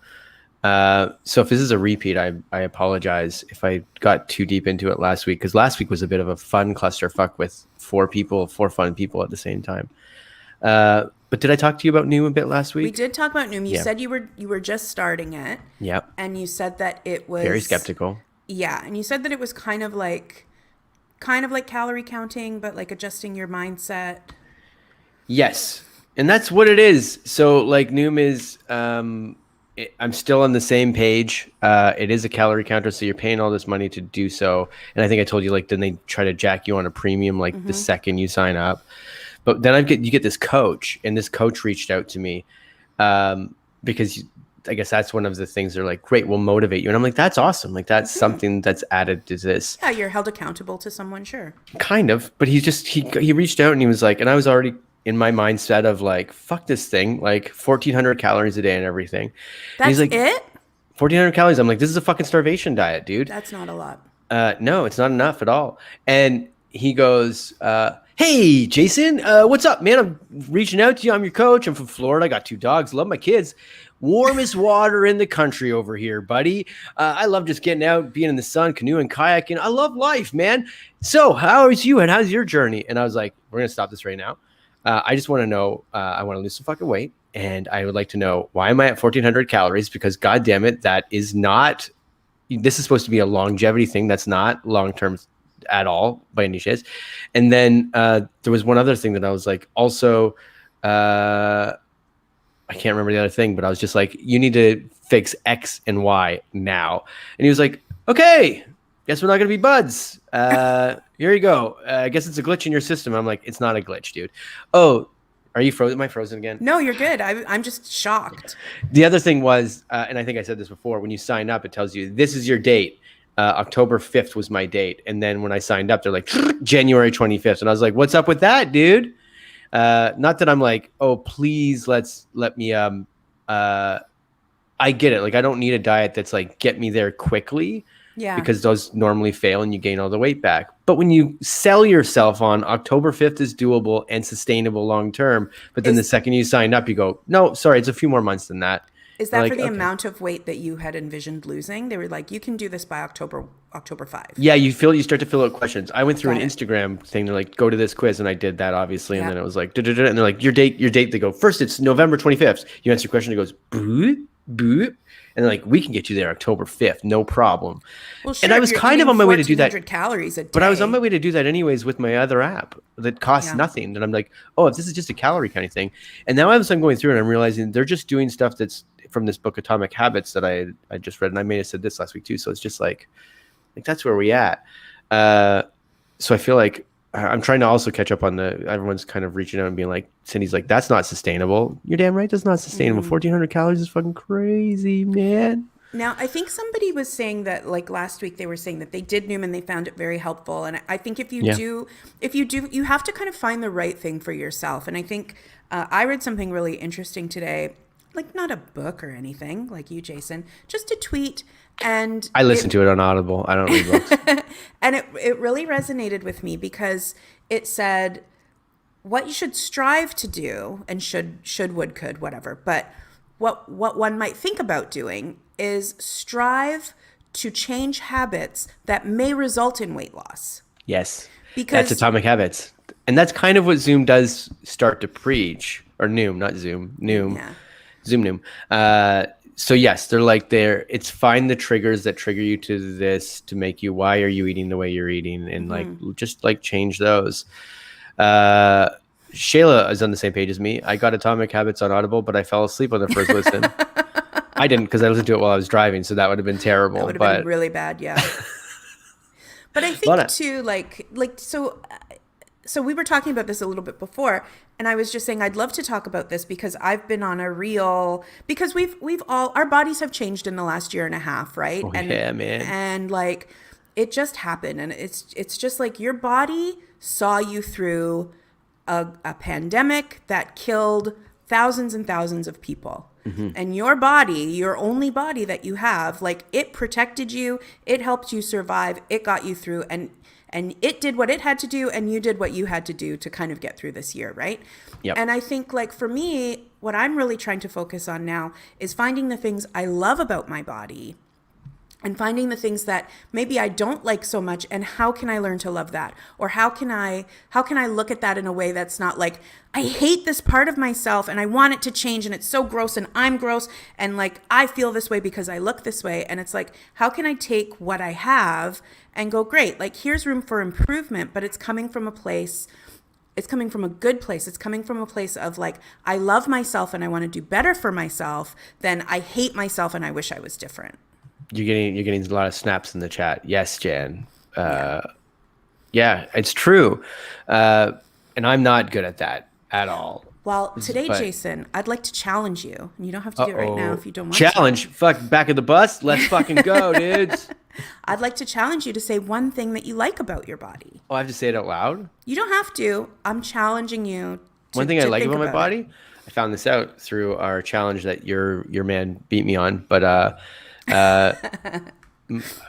So if this is a repeat, I apologize if I got too deep into it last week, because last week was a bit of a fun clusterfuck with 4 fun people at the same time. But did I talk to you about Noom a bit last week? We did talk about Noom. You said you were just starting it. Yep. And you said that it was very skeptical. Yeah, and you said that it was kind of like calorie counting, but like adjusting your mindset. Yes, and that's what it is. So like Noom is, I'm still on the same page. It is a calorie counter, so you're paying all this money to do so. And I think I told you, like, then they try to jack you on a premium the second you sign up. But then you get this coach, and this coach reached out to me because I guess that's one of the things they're like, great, we'll motivate you. And I'm like, that's awesome. Like, that's something that's added to this. Yeah, you're held accountable to someone, sure. Kind of. But he reached out and he was like, and I was already in my mindset of like, fuck this thing, like 1,400 calories a day and everything. That's and he's like, it? 1,400 calories. I'm like, this is a fucking starvation diet, dude. That's not a lot. No, it's not enough at all. And he goes, Hey, Jason, what's up, man? I'm reaching out to you. I'm your coach. I'm from Florida. I got 2 dogs. Love my kids. Warmest water in the country over here, buddy. I love just getting out, being in the sun, canoeing, kayaking. I love life, man. So, how is you and how's your journey? And I was like, we're going to stop this right now. I just want to know, I want to lose some fucking weight. And I would like to know, why am I at 1,400 calories? Because, God damn it, that is not, this is supposed to be a longevity thing. That's not long-term at all by any chance. And then there was one other thing that I was like, also, I can't remember the other thing, but I was just like, you need to fix X and Y now. And he was like, okay, guess we're not going to be buds. Here you go. I guess it's a glitch in your system. I'm like, it's not a glitch, dude. Oh, are you frozen? Am I frozen again? No, you're good. I'm just shocked. The other thing was, and I think I said this before, when you sign up, it tells you this is your date. October 5th was my date. And then when I signed up, they're like January 25th. And I was like, what's up with that, dude? Not that I'm like, oh, please let me, I get it. Like, I don't need a diet that's like, get me there quickly. Yeah. Because those normally fail and you gain all the weight back. But when you sell yourself on October 5th is doable and sustainable long-term, but then the second you sign up, you go, no, sorry, it's a few more months than that. Is that for the amount of weight that you had envisioned losing? They were like, you can do this by October 5. Yeah, you start to fill out questions. I went through an Instagram thing. They're like, go to this quiz, and I did that obviously. And then it was like, and they're like, your date. They go, first it's November 25th. You answer your question. It goes, boop, boop. And they're like, we can get you there October 5th, no problem. Well, sure, and I was kind of on my way to do that. 1,400 calories a day. But I was on my way to do that anyways with my other app that costs nothing. And I'm like, oh, if this is just a calorie kind of thing. And now as I'm going through and I'm realizing they're just doing stuff that's from this book, Atomic Habits, that I just read. And I may have said this last week too. So it's just like that's where we at. So I feel like I'm trying to also catch up on everyone's kind of reaching out and being like, Cindy's like, that's not sustainable. You're damn right. That's not sustainable. 1,400 calories is fucking crazy, man. Now, I think somebody was saying that, like last week, they were saying that they did Noom and they found it very helpful. And I think if you do, you have to kind of find the right thing for yourself. And I think I read something really interesting today, like not a book or anything like you, Jason, just a tweet. And I listen to it on Audible. I don't read books. And it really resonated with me because it said what you should strive to do, and should, would, could, whatever. But what one might think about doing is strive to change habits that may result in weight loss. Yes. Because that's Atomic Habits. And that's kind of what Zoom does start to preach, or Noom, not Zoom, Noom. Yeah. Zoom Noom. So yes, it's find the triggers that trigger you to this, to make you, why are you eating the way you're eating? And just change those. Shayla is on the same page as me. I got Atomic Habits on Audible, but I fell asleep on the first listen. I didn't, because I listened to it while I was driving. So that would have been terrible. That would have been really bad. Yeah. But I think too, so we were talking about this a little bit before, and I was just saying I'd love to talk about this because I've been on because we've all, our bodies have changed in the last year and a half, right? Oh, yeah, man. And it just happened, and it's just like your body saw you through a pandemic that killed thousands and thousands of people. Mm-hmm. And your body, your only body that you have, it protected you, it helped you survive, it got you through, and it did what it had to do, and you did what you had to do to kind of get through this year, right? Yep. And I think, for me, what I'm really trying to focus on now is finding the things I love about my body and finding the things that maybe I don't like so much, and how can I learn to love that? Or how can I look at that in a way that's not like, I hate this part of myself and I want it to change and it's so gross and I'm gross and I feel this way because I look this way. And it's like, how can I take what I have and go, great, here's room for improvement, but it's coming from a place, it's coming from a good place. It's coming from a place of I love myself and I want to do better for myself than I hate myself and I wish I was different. You're getting a lot of snaps in the chat. Yes, Jan. Yeah, it's true. And I'm not good at that at all. Well, today, Jason, I'd like to challenge you. And you don't have to do it right now if you don't want Challenge? to. Fuck, back of the bus? Let's fucking go, dudes. I'd like to challenge you to say one thing that you like about your body. Oh, I have to say it out loud? You don't have to. I'm challenging you to one thing I like think about my body? I found this out through our challenge that your man beat me on. But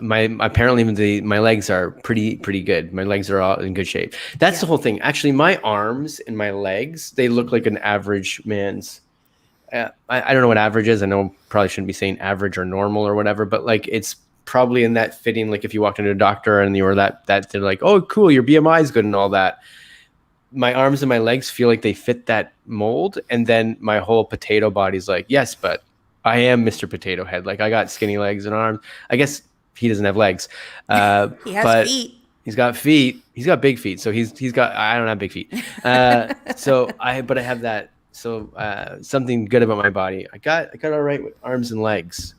my apparently my legs are pretty good. My legs are all in good shape. That's the whole thing. Actually, my arms and my legs, they look like an average man's. I don't know what average is. I know probably shouldn't be saying average or normal or whatever, but like it's probably in that fitting. Like if you walked into a doctor and you were that they're like, oh, cool, your BMI is good and all that. My arms and my legs feel like they fit that mold, and then my whole potato body's like, yes, but I am Mr. Potato Head. Like I got skinny legs and arms. I guess he doesn't have legs. He has feet. He's got feet. He's got big feet. So he's got. I don't have big feet. But I have that. So something good about my body. I got all right with arms and legs.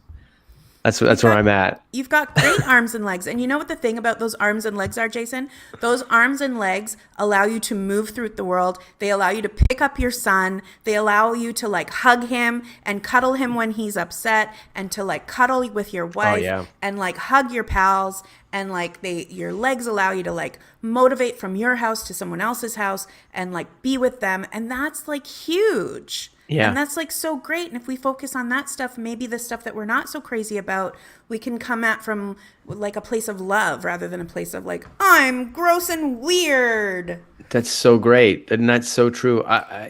That's where I'm at. You've got great arms and legs. And you know what the thing about those arms and legs are, Jason? Those arms and legs allow you to move through the world. They allow you to pick up your son. They allow you to like hug him and cuddle him when he's upset, and to like cuddle with your wife and like hug your pals. And like your legs allow you to like motivate from your house to someone else's house and like be with them. And that's like huge. Yeah. And that's like so great. And if we focus on that stuff, maybe the stuff that we're not so crazy about, we can come at from like a place of love rather than a place of like, I'm gross and weird. That's so great. And that's so true.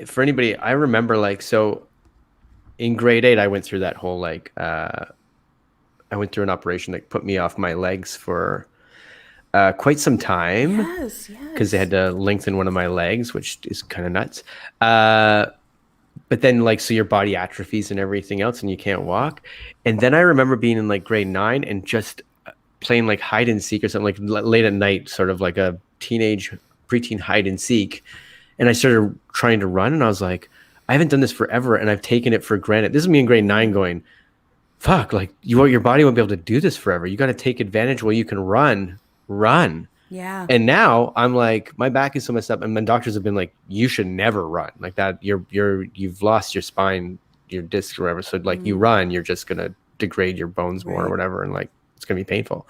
For anybody, I remember like, so in grade 8, I went through that whole like, I went through an operation that put me off my legs for quite some time. Yes. Because they had to lengthen one of my legs, which is kind of nuts. But then like, so your body atrophies and everything else and you can't walk. And then I remember being in like grade 9 and just playing like hide and seek or something, like late at night, sort of like a preteen hide and seek. And I started trying to run and I was like, I haven't done this forever and I've taken it for granted. This is me in grade 9 going, fuck, like your body won't be able to do this forever. You got to take advantage while you can run. Yeah. And now I'm like, my back is so messed up, and my doctors have been like, you should never run like that. You've lost your spine, your disc or whatever. So like you run, you're just gonna degrade your bones more or whatever, and like it's gonna be painful.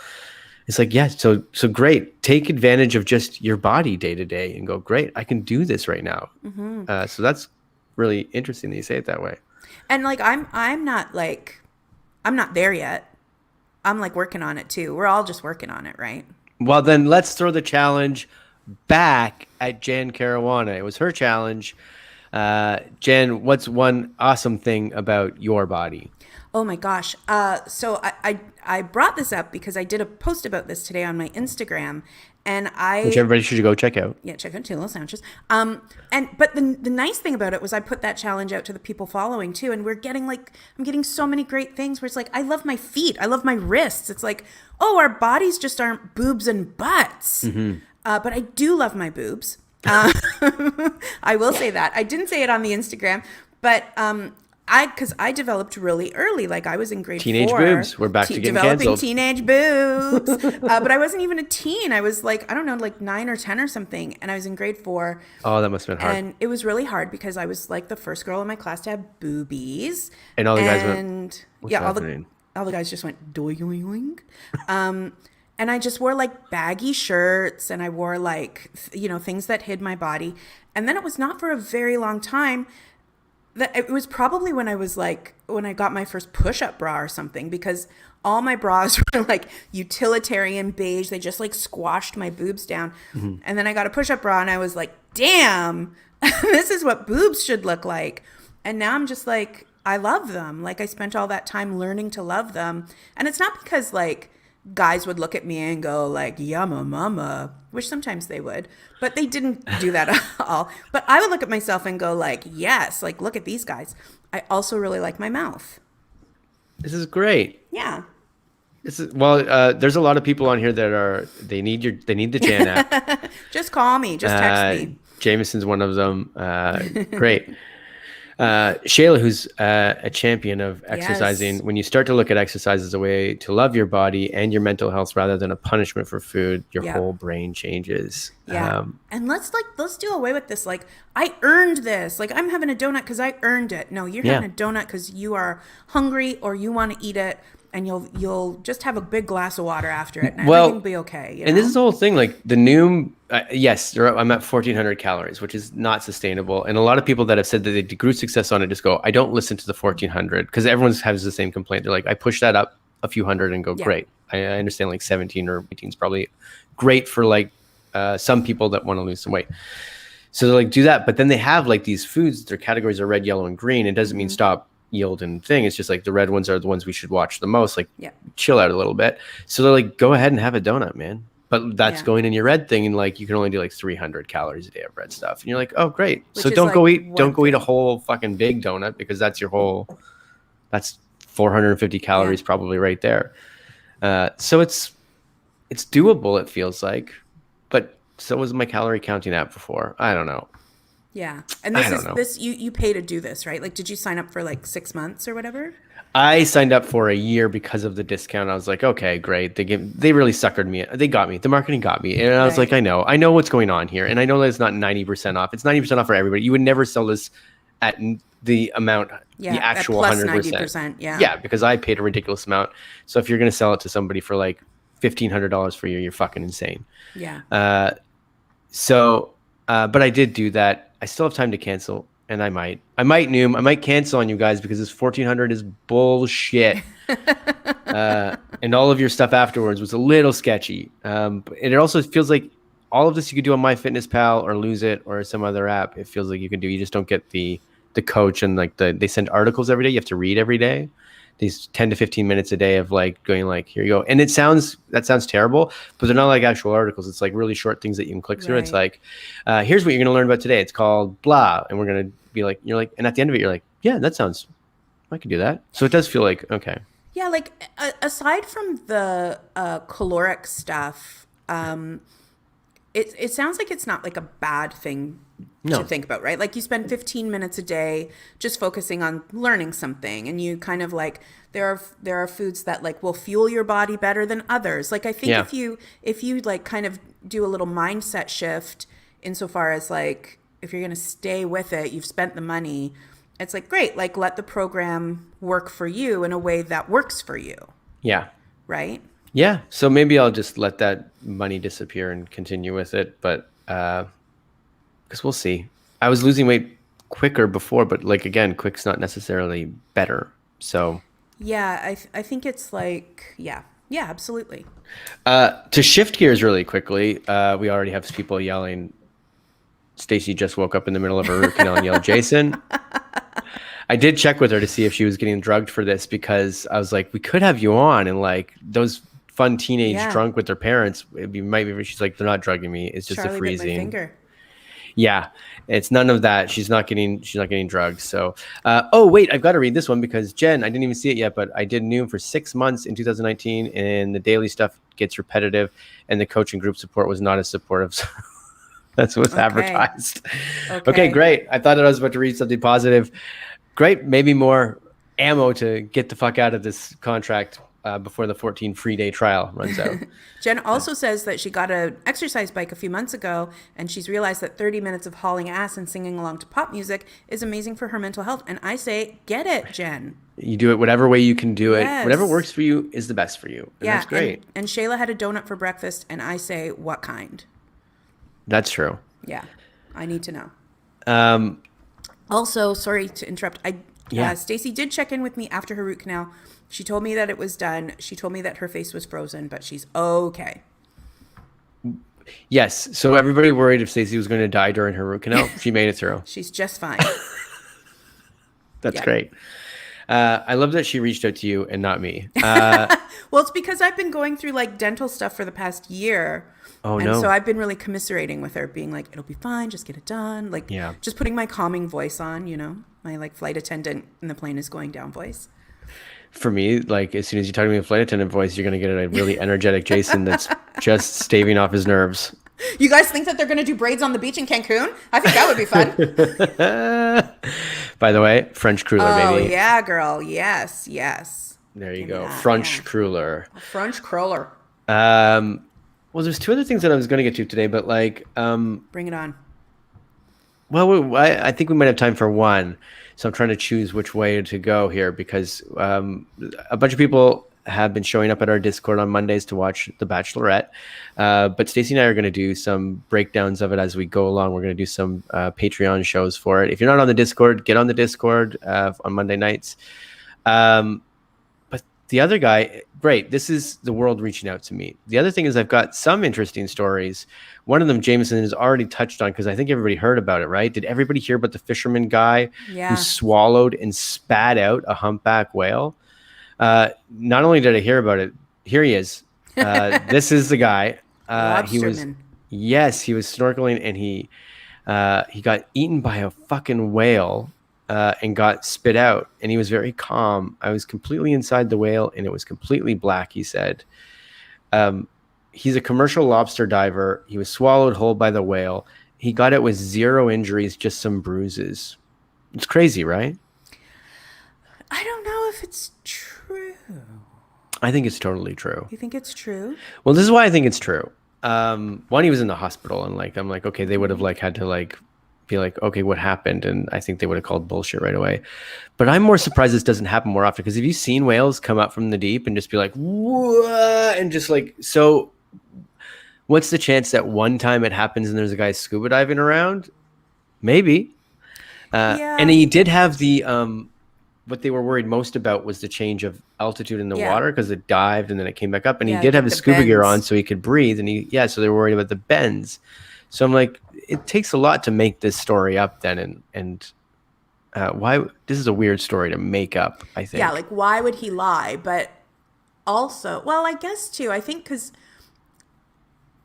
It's like, yeah, so great. Take advantage of just your body day to day and go, great, I can do this right now. So that's really interesting that you say it that way. And like I'm not there yet. I'm like working on it too. We're all just working on it, right? Well, then let's throw the challenge back at Jan Caruana. It was her challenge. Jan, what's one awesome thing about your body? Oh my gosh. So I brought this up because I did a post about this today on my Instagram, and which everybody should go check out. Yeah, check out Two Little Sandwiches. But the nice thing about it was I put that challenge out to the people following too, and I'm getting so many great things where it's like, I love my feet, I love my wrists. It's like, oh, our bodies just aren't boobs and butts. But I do love my boobs. I will say that. I didn't say it on the Instagram, but because I developed really early, like I was in grade 4. Teenage boobs. We're back to getting developing canceled. Teenage boobs. But I wasn't even a teen. I was like, I don't know, like 9 or 10 or something. And I was in grade 4. Oh, that must have been hard. And it was really hard because I was like the first girl in my class to have boobies. And all the guys went, all the guys just went doing. And I just wore like baggy shirts, and I wore like, things that hid my body. And then it was not for a very long time. It was probably when I got my first push-up bra or something, because all my bras were like utilitarian beige. They just like squashed my boobs down. And then I got a push-up bra and I was like, damn, this is what boobs should look like. And now I'm just like, I love them. Like I spent all that time learning to love them. And it's not because like guys would look at me and go like, yumma mama, which sometimes they would, but they didn't do that at all. But I would look at myself and go like, yes, like look at these guys. I also really like my mouth. This is great. Yeah. There's a lot of people on here that they need the Jan app. Just call me, just text me. Jameson's one of them. Great. Shayla, who's a champion of exercising, Yes. When you start to look at exercise as a way to love your body and your mental health rather than a punishment for food, your whole brain changes. Yeah. And let's do away with this. Like, I earned this. Like, I'm having a donut because I earned it. No, you're having a donut because you are hungry or you want to eat it. And you'll just have a big glass of water after it, and everything will be okay. And this is the whole thing. Like the Noom, yes, I'm at 1,400 calories, which is not sustainable. And a lot of people that have said that they grew success on it just go, I don't listen to the 1,400, because everyone has the same complaint. They're like, I push that up a few hundred and go, Yeah. great. I understand like 17 or 18 is probably great for like some people that want to lose some weight. So they're like, do that. But then they have like these foods, their categories are red, yellow, and green. It doesn't mean stop yield and thing. It's just like the red ones are the ones we should watch the most, like chill out a little bit. So they're like, go ahead and have a donut, man. But that's going in your red thing, and like you can only do like 300 calories a day of red stuff. And you're like, oh, great. Which so is don't like go eat one eat a whole fucking big donut, because that's your whole, that's 450 calories probably right there. So it's doable, it feels like. But so was my calorie counting app before. I don't know. Yeah. And this you pay to do this, right? Like, did you sign up for like 6 months or whatever? I signed up for a year because of the discount. I was like, okay, great. They really suckered me. They got me. The marketing got me. And I was like, I know what's going on here. And I know that it's not 90% off. It's 90% off for everybody. You would never sell this at the amount, the actual plus 100%. 90%. Yeah. Yeah, because I paid a ridiculous amount. So if you're going to sell it to somebody for like $1,500 for a year, you're fucking insane. Yeah. But I did do that. I still have time to cancel, and I might Noom. I might cancel on you guys because this 1,400 is bullshit. And all of your stuff afterwards was a little sketchy. And it also feels like all of this you could do on MyFitnessPal or Lose It or some other app. It feels like you can do. You just don't get the coach, and like they send articles every day. You have to read every day. These 10 to 15 minutes a day of like going like, here you go. And that sounds terrible, but they're not like actual articles. It's like really short things that you can click through. It's like, here's what you're going to learn about today. It's called blah. And we're going to be like, you're like, and at the end of it, you're like, yeah, that sounds, I can do that. So it does feel like, okay. Yeah. Like aside from the caloric stuff, it sounds like it's not like a bad thing to think about, right? Like you spend 15 minutes a day just focusing on learning something, and you kind of like there are foods that like will fuel your body better than others. Like I think if you like kind of do a little mindset shift insofar as like if you're going to stay with it, you've spent the money, it's like great, like let the program work for you in a way that works for you. Yeah. Right? Yeah, so maybe I'll just let that money disappear and continue with it, but because we'll see. I was losing weight quicker before, but like again, quick's not necessarily better. So yeah, I think it's like yeah, absolutely. To shift gears really quickly, we already have people yelling. Stacy just woke up in the middle of her root canal and yelled, "Jason!" I did check with her to see if she was getting drugged for this, because I was like, we could have you on, and like those fun teenage drunk with their parents, she's like, they're not drugging me. It's just Charlie a freezing. Bit my finger. Yeah, it's none of that. She's not getting drugs. So, oh wait, I've got to read this one because Jen, I didn't even see it yet, but I did Noom for 6 months in 2019, and the daily stuff gets repetitive, and the coaching group support was not as supportive. So that's what's advertised. Okay, great. I thought I was about to read something positive. Great, maybe more ammo to get the fuck out of this contract before the 14 free day trial runs out. Jen also says that she got an exercise bike a few months ago, and she's realized that 30 minutes of hauling ass and singing along to pop music is amazing for her mental health. And I say, get it, Jen. You do it whatever way you can do it. Whatever works for you is the best for you. And that's great. And Shayla had a donut for breakfast, and I say, what kind? That's true. Yeah, I need to know. Also, sorry to interrupt. Stacy did check in with me after her root canal. She told me that it was done. She told me that her face was frozen, but she's okay. Yes. So everybody worried if Stacy was going to die during her root canal. She made it through. She's just fine. That's great. I love that she reached out to you and not me. Well, it's because I've been going through like dental stuff for the past year. Oh, and so I've been really commiserating with her, being like, it'll be fine, just get it done. Like, just putting my calming voice on, you know, my like flight attendant in the plane is going down voice. For me, like as soon as you talk to me in flight attendant voice, you're going to get a really energetic Jason that's just staving off his nerves. You guys think that they're going to do braids on the beach in Cancun? I think that would be fun. By the way, French cruller, baby. Oh, yeah, girl. Yes. There you go. French cruller. French cruller. Well, there's two other things that I was going to get to today, but like... Bring it on. Well, I think we might have time for one. So I'm trying to choose which way to go here, because a bunch of people have been showing up at our Discord on Mondays to watch The Bachelorette. But Stacey and I are going to do some breakdowns of it as we go along. We're going to do some Patreon shows for it. If you're not on the Discord, get on the Discord on Monday nights. But the other guy, great. This is the world reaching out to me. The other thing is I've got some interesting stories. One of them, Jameson has already touched on because I think everybody heard about it, right? Did everybody hear about the fisherman guy who swallowed and spat out a humpback whale? Not only did I hear about it, here he is. This is the guy. He was snorkeling and he got eaten by a fucking whale. And got spit out, and he was very calm. I was completely inside the whale, and it was completely black, he said. He's a commercial lobster diver. He was swallowed whole by the whale. He got it with 0 injuries, just some bruises. It's crazy, right? I don't know if it's true. I think it's totally true. You think it's true? Well, this is why I think it's true. One, he was in the hospital, and I'm like, okay, they would have had to be like, okay, what happened? And I think they would have called bullshit right away. But I'm more surprised this doesn't happen more often, because have you seen whales come up from the deep and just be like, whoa, and just so what's the chance that one time it happens and there's a guy scuba diving around? Maybe. And he did have the, what they were worried most about was the change of altitude in the water, because it dived and then it came back up, and he did have his scuba gear on so he could breathe, and so they were worried about the bends. So I'm like, it takes a lot to make this story up then. And why, this is a weird story to make up, I think. Yeah, why would he lie? But also, well, I guess too, I think because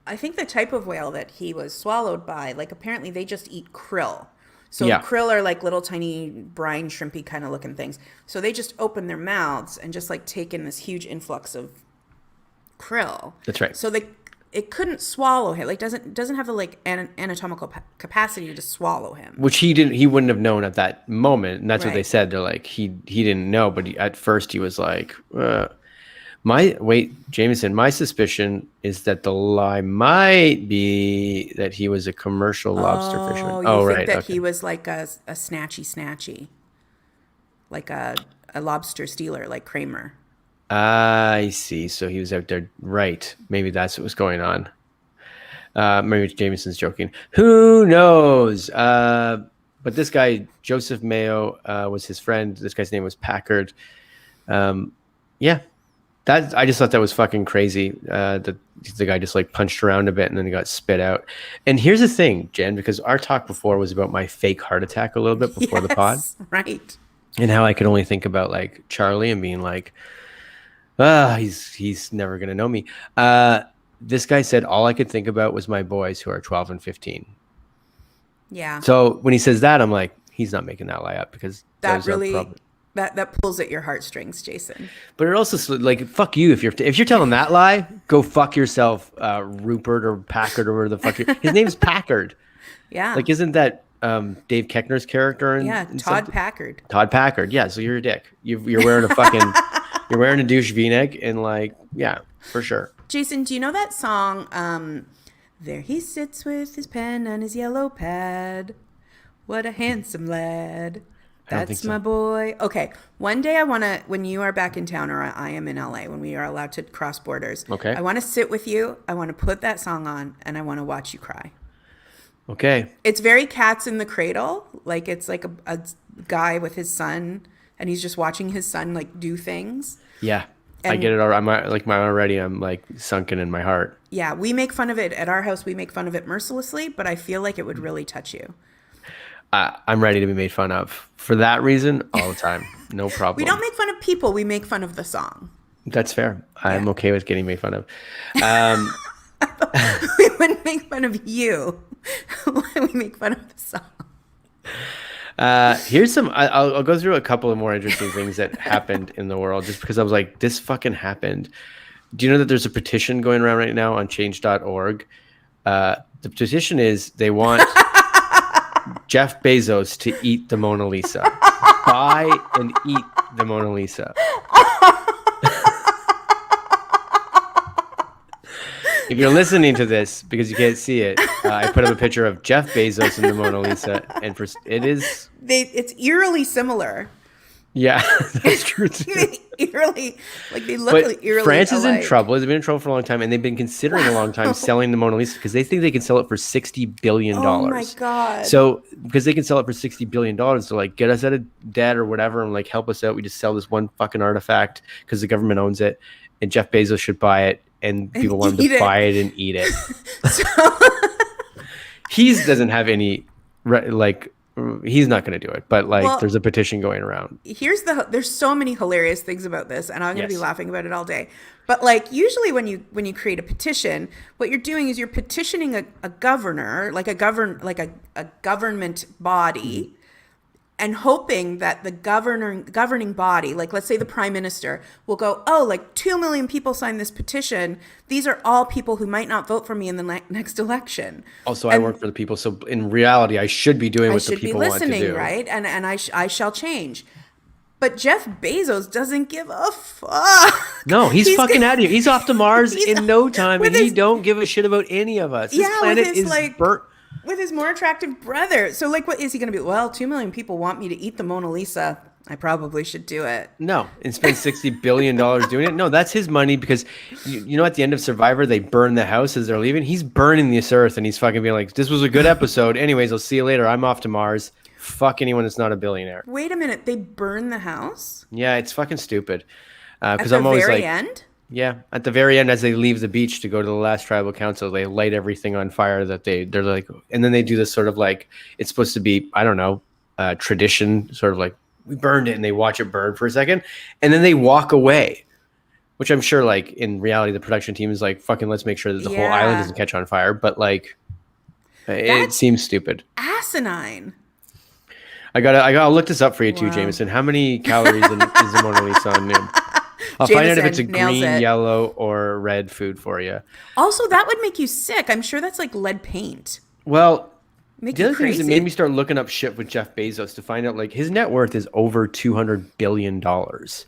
I think the type of whale that he was swallowed by, apparently they just eat krill. So krill are little tiny brine shrimpy kind of looking things. So they just open their mouths and just take in this huge influx of krill. That's right. So it couldn't swallow him. Doesn't have the anatomical capacity to swallow him. Which he wouldn't have known at that moment, and that's what they said. They're like, he didn't know, but at first he was like, Jameson, my suspicion is that the lie might be that he was a commercial lobster fisherman. You think that he was like a snatchy, like a lobster stealer, like Kramer. I see. So he was out there. Right. Maybe that's what was going on. Maybe Jameson's joking. Who knows? But this guy, Joseph Mayo, was his friend. This guy's name was Packard. I just thought that was fucking crazy. That the guy just punched around a bit and then he got spit out. And here's the thing, Jen, because our talk before was about my fake heart attack a little bit before the pod. Right. And how I could only think about Charlie and being like, he's never going to know me. This guy said all I could think about was my boys who are 12 and 15. Yeah. So when he says that, I'm like, he's not making that lie up, because that really that pulls at your heartstrings, Jason. But it also fuck you if you're telling that lie, go fuck yourself, Rupert or Packard or whatever the fuck. His name's Packard. Yeah. Isn't that Dave Koechner's character? Todd Packard. Todd Packard. Yeah. So you're a dick. You're wearing a fucking. You're wearing a douche V-neck and for sure. Jason, do you know that song, there he sits with his pen and his yellow pad. What a handsome lad. That's my boy. Okay. One day when you are back in town, or I am in LA, when we are allowed to cross borders. Okay. I want to sit with you. I want to put that song on and I want to watch you cry. Okay. It's very Cats in the Cradle. It's a guy with his son, and he's just watching his son do things. Yeah, I get it. I'm already. I'm sunken in my heart. Yeah, we make fun of it at our house. We make fun of it mercilessly, but I feel like it would really touch you. I'm ready to be made fun of for that reason all the time. No problem. We don't make fun of people. We make fun of the song. That's fair. I'm okay with getting made fun of. We wouldn't make fun of you. We make fun of the song. Here's some. I'll go through a couple of more interesting things that happened in the world, just because I was like, this fucking happened. Do you know that there's a petition going around right now on change.org? The petition is they want Jeff Bezos to eat the Mona Lisa. Buy and eat the Mona Lisa. If you're listening to this, because you can't see it, I put up a picture of Jeff Bezos and the Mona Lisa, and it's eerily similar. Yeah, that's true too. Eerily, like they look But eerily France is in alike. trouble. They've been in trouble for a long time, and they've been considering a long time selling the Mona Lisa because they think they can sell it for $60 billion. Oh my God. So because they can sell it for $60 billion, to like get us out of debt or whatever, and like help us out, we just sell this one fucking artifact because the government owns it, and Jeff Bezos should buy it, and people want him to buy it and eat it. So He doesn't have any like. He's not going to do it, but like Well, there's a petition going around. there's so many hilarious things about this, and I'm going to be Yes. laughing about it all day. But like usually when you create a petition, what you're doing is you're petitioning a governor, like a government body, and hoping that the governing body, like let's say the prime minister, will go, oh, like 2 million people signed this petition. These are all people who might not vote for me in the next election. Also, I work for the people, so in reality, I should be doing what the people want to do. I should be listening, right? And I shall change. But Jeff Bezos doesn't give a fuck. No, he's fucking out of here. He's off to Mars He's in no time, and he his- don't give a shit about any of us. His planet with his is like burnt. with his more attractive brother. So like, what is he going to be? Well, 2 million people want me to eat the Mona Lisa. I probably should do it. No, and spend $60 billion doing it. No, that's his money because, you know, at the end of Survivor, they burn the house as they're leaving. He's burning this earth, and he's fucking being like, this was a good episode. Anyways, I'll see you later. I'm off to Mars. Fuck anyone that's not a billionaire. Wait a minute. They burn the house? Yeah, it's fucking stupid. At Because the I'm always very like, end? yeah, at the very end, as they leave the beach to go to the last tribal council, they light everything on fire that they're like, and then they do this sort of like, it's supposed to be, I don't know, tradition, sort of like, we burned it, and they watch it burn for a second, and then they walk away, which I'm sure like in reality, the production team is like, fucking, let's make sure that the whole island doesn't catch on fire. But like, it That's seems stupid. asinine. I gotta look this up for you too, Wow. Jameson. How many calories is the Mona Lisa on Noom? I'll find out if it's a Jameson nails green, it. yellow, or red food for you. Also, that would make you sick. I'm sure that's like lead paint. Well, Make the you other thing is it crazy. made me start looking up shit with Jeff Bezos to find out like his net worth is over $200 billion.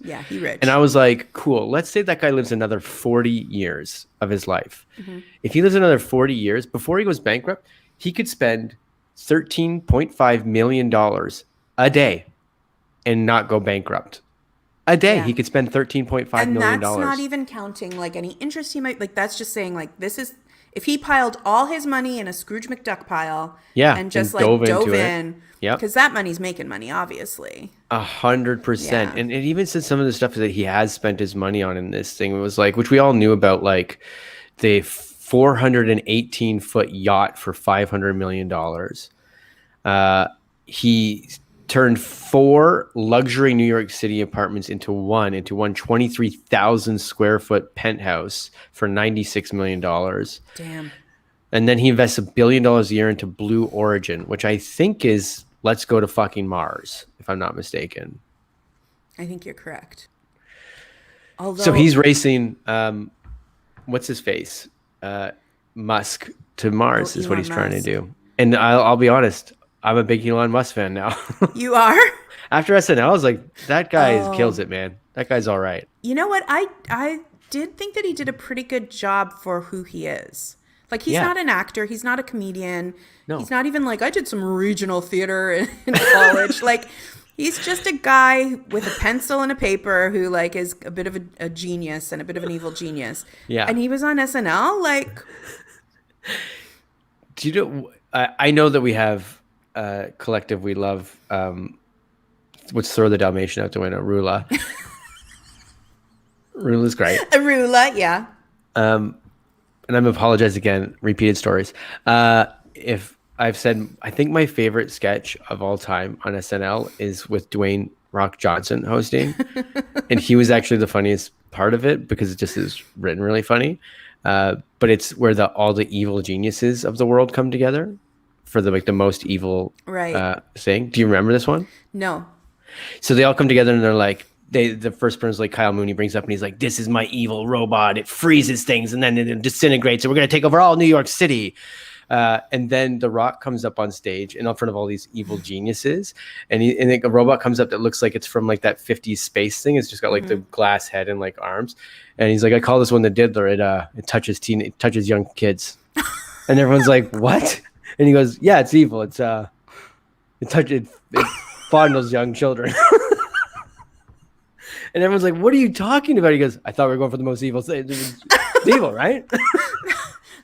Yeah, he rich. And I was like, cool, let's say that guy lives another 40 years of his life. Mm-hmm. If he lives another 40 years, before he goes bankrupt, he could spend $13.5 million a day and not go bankrupt. A day, Yeah. he could spend $13.5 and million. that's not even counting like any interest he might, like that's just saying like this is, if he piled all his money in a Scrooge McDuck pile, Yeah, and just and like dove into it. in, Yep. because that money's making money, obviously. 100%. Yeah. And it even said some of the stuff that he has spent his money on in this thing. It was like, which we all knew about, like the 418-foot yacht for $500 million. He turned 4 luxury New York City apartments into one 23,000 square foot penthouse for $96 million. Damn. And then he invests $1 billion a year into Blue Origin, which I think is let's go to fucking Mars, if I'm not mistaken. I think you're correct. Although, So he's racing, what's his face? Musk to Mars is what Elon he's trying to Musk. do. And I'll be honest, I'm a big Elon Musk fan now. you are? After SNL, I was like, that guy Oh. kills it, man. That guy's all right. You know what? I did think that he did a pretty good job for who he is. Like, he's Yeah. not an actor. He's not a comedian. No. He's not even like, I did some regional theater in college. Like, he's just a guy with a pencil and a paper who, like, is a bit of a genius and a bit of an evil genius. Yeah. And he was on SNL. Like, Do you know? I know that we have collective we love. Let's throw the Dalmatian out the window. Rula. Rula's great. Arula, yeah. And I'm apologize again. Repeated stories. If I've said, I think my favorite sketch of all time on SNL is with Dwayne Rock Johnson hosting, and he was actually the funniest part of it because it just is written really funny. But it's where all the evil geniuses of the world come together for the most evil Right. thing. Do you remember this one? No. So they all come together and they're like, the first person's like Kyle Mooney brings up and he's like, this is my evil robot. It freezes things and then it disintegrates. And we're going to take over all New York City. And then The Rock comes up on stage and in front of all these evil geniuses. And a robot comes up that looks like it's from like that 50s space thing. It's just got like the glass head and like arms. And he's like, I call this one the diddler. It touches young kids. And everyone's like, what? And he goes, yeah, it's evil. It fondles young children. And everyone's like, what are you talking about? He goes, I thought we were going for the most evil thing. It's evil, right?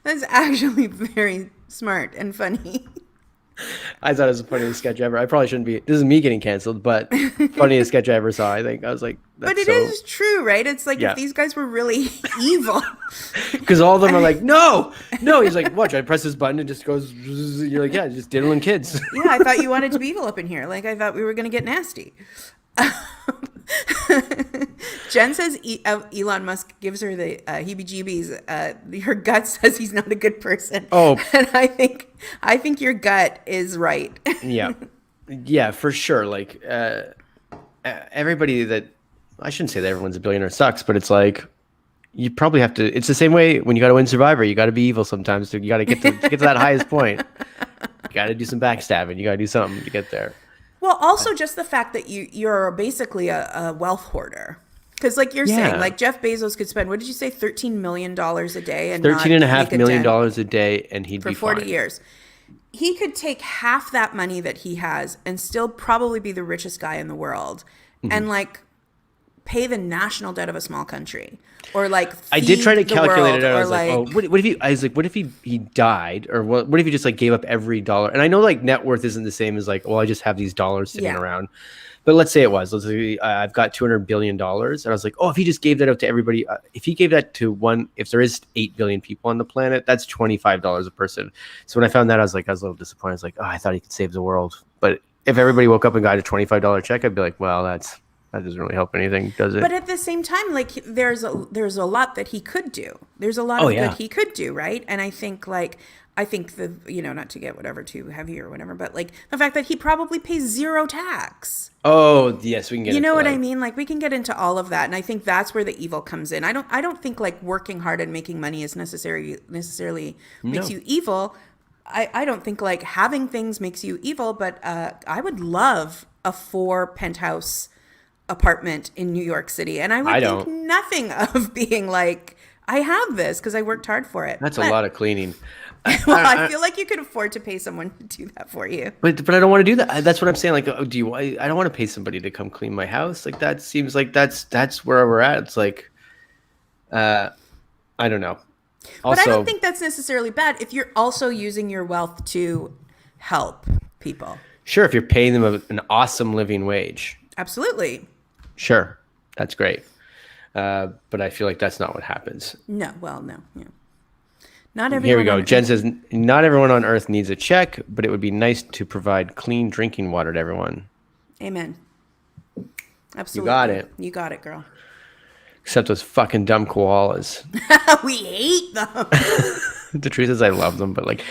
That's actually very smart and funny. I thought it was the funniest sketch ever. I probably shouldn't be. This is me getting canceled, but funniest sketch I ever saw. I think I was like, that's but it is true, right? It's like if these guys were really evil, because all of them are like, no. He's like, watch. I press this button, and just goes. You're like, yeah, just diddling kids. Yeah, I thought you wanted to be evil up in here. Like I thought we were gonna get nasty. Jen says Elon Musk gives her the heebie-jeebies. Her gut says he's not a good person. Oh, and I think your gut is right. yeah, for sure. Like everybody that I shouldn't say that everyone's a billionaire sucks, but it's like you probably have to. It's the same way when you got to win Survivor. You got to be evil sometimes. You got to get to that highest point. You got to do some backstabbing. You got to do something to get there. Well, also just the fact that you're basically a wealth hoarder. Because like you're saying, like Jeff Bezos could spend, what did you say, $13 million a day? And $13.5 million a day, and he'd be fine. For 40 years. He could take half that money that he has and still probably be the richest guy in the world. Mm-hmm. And like pay the national debt of a small country. Or like I did try to calculate it out. I was like, oh, what if he died, or what if he just like gave up every dollar? And I know like net worth isn't the same as like, well, I just have these dollars sitting around. But let's say it was. Let's say I've got $200 billion, and I was like, oh, if he just gave that out to everybody, if he gave that to if there is 8 billion people on the planet, that's $25 a person. So when I found that, I was a little disappointed. I was like, oh, I thought he could save the world. But if everybody woke up and got a $25 check, I'd be like, well, that doesn't really help anything, does it? But at the same time, like there's a lot that he could do. There's a lot of good he could do, right? And I think the, not to get whatever too heavy or whatever, but like the fact that he probably pays zero tax. Oh, yes, we can get into what I mean? Like we can get into all of that. And I think that's where the evil comes in. I don't think like working hard and making money is necessarily makes you evil. I don't think like having things makes you evil, but I would love a 4 penthouse apartment in New York City, and I would think nothing of being like, I have this because I worked hard for it. That's a lot of cleaning. Well, I feel like you could afford to pay someone to do that for you. But I don't want to do that. That's what I'm saying. Like, I don't want to pay somebody to come clean my house. Like that seems like that's where we're at. It's like, I don't know. Also, but I don't think that's necessarily bad if you're also using your wealth to help people. Sure, if you're paying them an awesome living wage. Absolutely. Sure, that's great. But I feel like that's not what happens. No, well, no. Yeah. Not everyone. Here we go. Jen says, not everyone on Earth needs a check, but it would be nice to provide clean drinking water to everyone. Amen. Absolutely. You got it, girl. Except those fucking dumb koalas. We hate them. The truth is I love them, but like...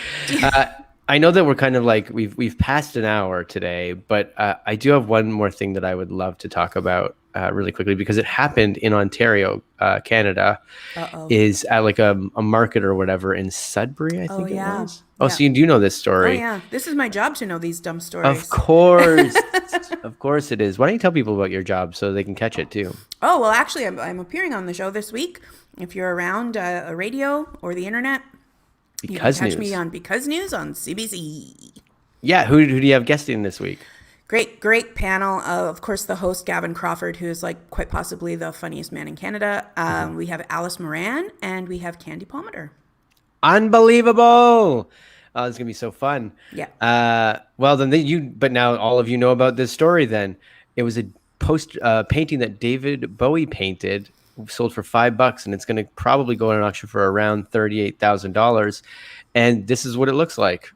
I know that we're kind of like we've passed an hour today, but I do have one more thing that I would love to talk about really quickly because it happened in Ontario, Canada. Is at like a market or whatever in Sudbury, I think it was. Oh, so you do know this story? Oh yeah, this is my job to know these dumb stories. Of course, of course it is. Why don't you tell people about your job so they can catch it too? Oh well, actually, I'm appearing on the show this week. If you're around a radio or the internet. Because you can catch me on Because News on CBC. Yeah, who do you have guesting this week? Great panel. Of course, the host, Gavin Crawford, who is like quite possibly the funniest man in Canada. We have Alice Moran and we have Candy Palmater. Unbelievable. Oh, it's going to be so fun. Yeah. Well, then but now all of you know about this story then. It was a painting that David Bowie painted, sold for $5, and it's going to probably go on an auction for around $38,000. And this is what it looks like.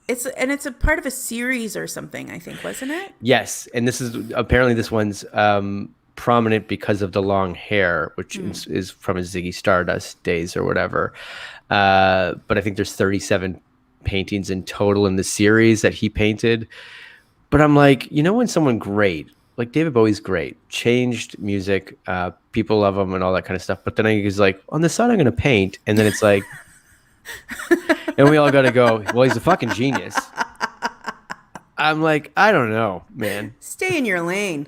It's a part of a series or something, I think, wasn't it? Yes, and this one's prominent because of the long hair, which is from his Ziggy Stardust days or whatever. But I think there's 37 paintings in total in the series that he painted. But I'm like, when someone great, like David Bowie's great, changed music, people love him and all that kind of stuff. But then he's like, on the side I'm going to paint. And then it's like, and we all got to go, well, he's a fucking genius. I'm like, I don't know, man. Stay in your lane.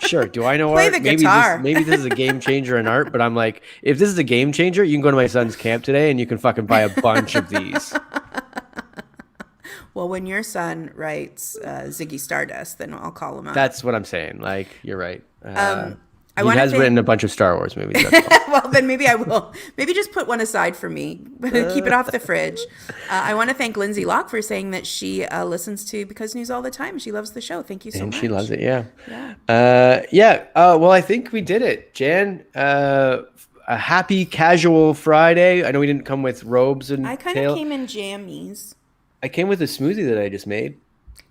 Sure. Do I know Play art? the guitar. Maybe this is a game changer in art, but I'm like, if this is a game changer, you can go to my son's camp today and you can fucking buy a bunch of these. Well, when your son writes Ziggy Stardust, then I'll call him up. That's what I'm saying. Like, you're right. I he wanna has thank- written a bunch of Star Wars movies. That's all. Well, then maybe I will. Maybe just put one aside for me. Keep it off the fridge. I want to thank Lindsay Locke for saying that she listens to Because News all the time. She loves the show. Thank you so And much. she loves it. Yeah. Yeah. Well, I think we did it, Jan. A happy casual Friday. I know we didn't come with robes and I kind of came in jammies. I came with a smoothie that I just made.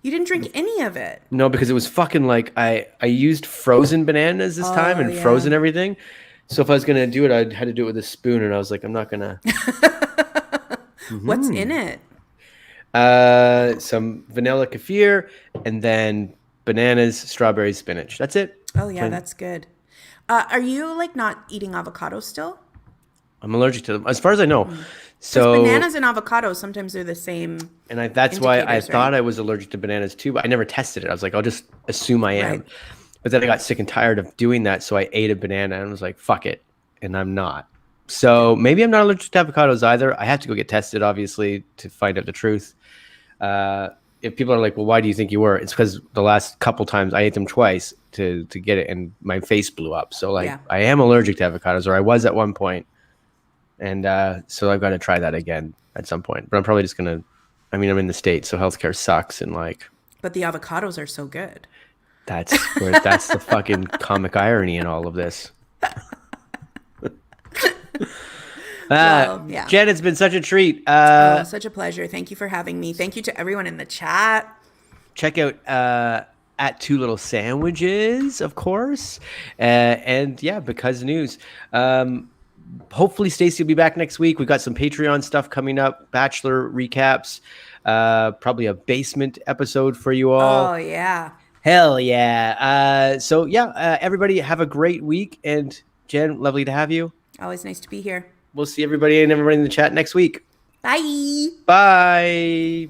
You didn't drink any of it. No, because it was fucking like I used frozen bananas this time and yeah. frozen everything. So if I was gonna do it, I had to do it with a spoon, and I was like, I'm not gonna. What's in it? Some vanilla kefir, and then bananas, strawberries, spinach. That's it. Oh yeah, that's good. Are you like not eating avocado still? I'm allergic to them, as far as I know. So Because bananas and avocados sometimes they're the same. And that's why I indicators, thought right? I was allergic to bananas too, but I never tested it. I was like, I'll just assume I am. Right. But then I got sick and tired of doing that, so I ate a banana and was like, fuck it. And I'm not. So maybe I'm not allergic to avocados either. I have to go get tested, obviously, to find out the truth. If people are like, well, why do you think you were? It's because the last couple times I ate them twice to get it, and my face blew up. So like, Yeah. I am allergic to avocados, or I was at one point. And so I've got to try that again at some point. But I'm probably just going to, I'm in the States, so healthcare sucks. And like, But the avocados are so good. that's the fucking comic irony in all of this. Well, yeah. Jen, it's been such a treat. Such a pleasure. Thank you for having me. Thank you to everyone in the chat. Check out at Two Little Sandwiches, of course. And yeah, Because News. Hopefully Stacey will be back next week. We've got some Patreon stuff coming up, Bachelor recaps, probably a basement episode for you all. Oh yeah. Hell yeah. So yeah, everybody have a great week. And Jen, lovely to have you. Always nice to be here. We'll see everybody in the chat next week. Bye. Bye.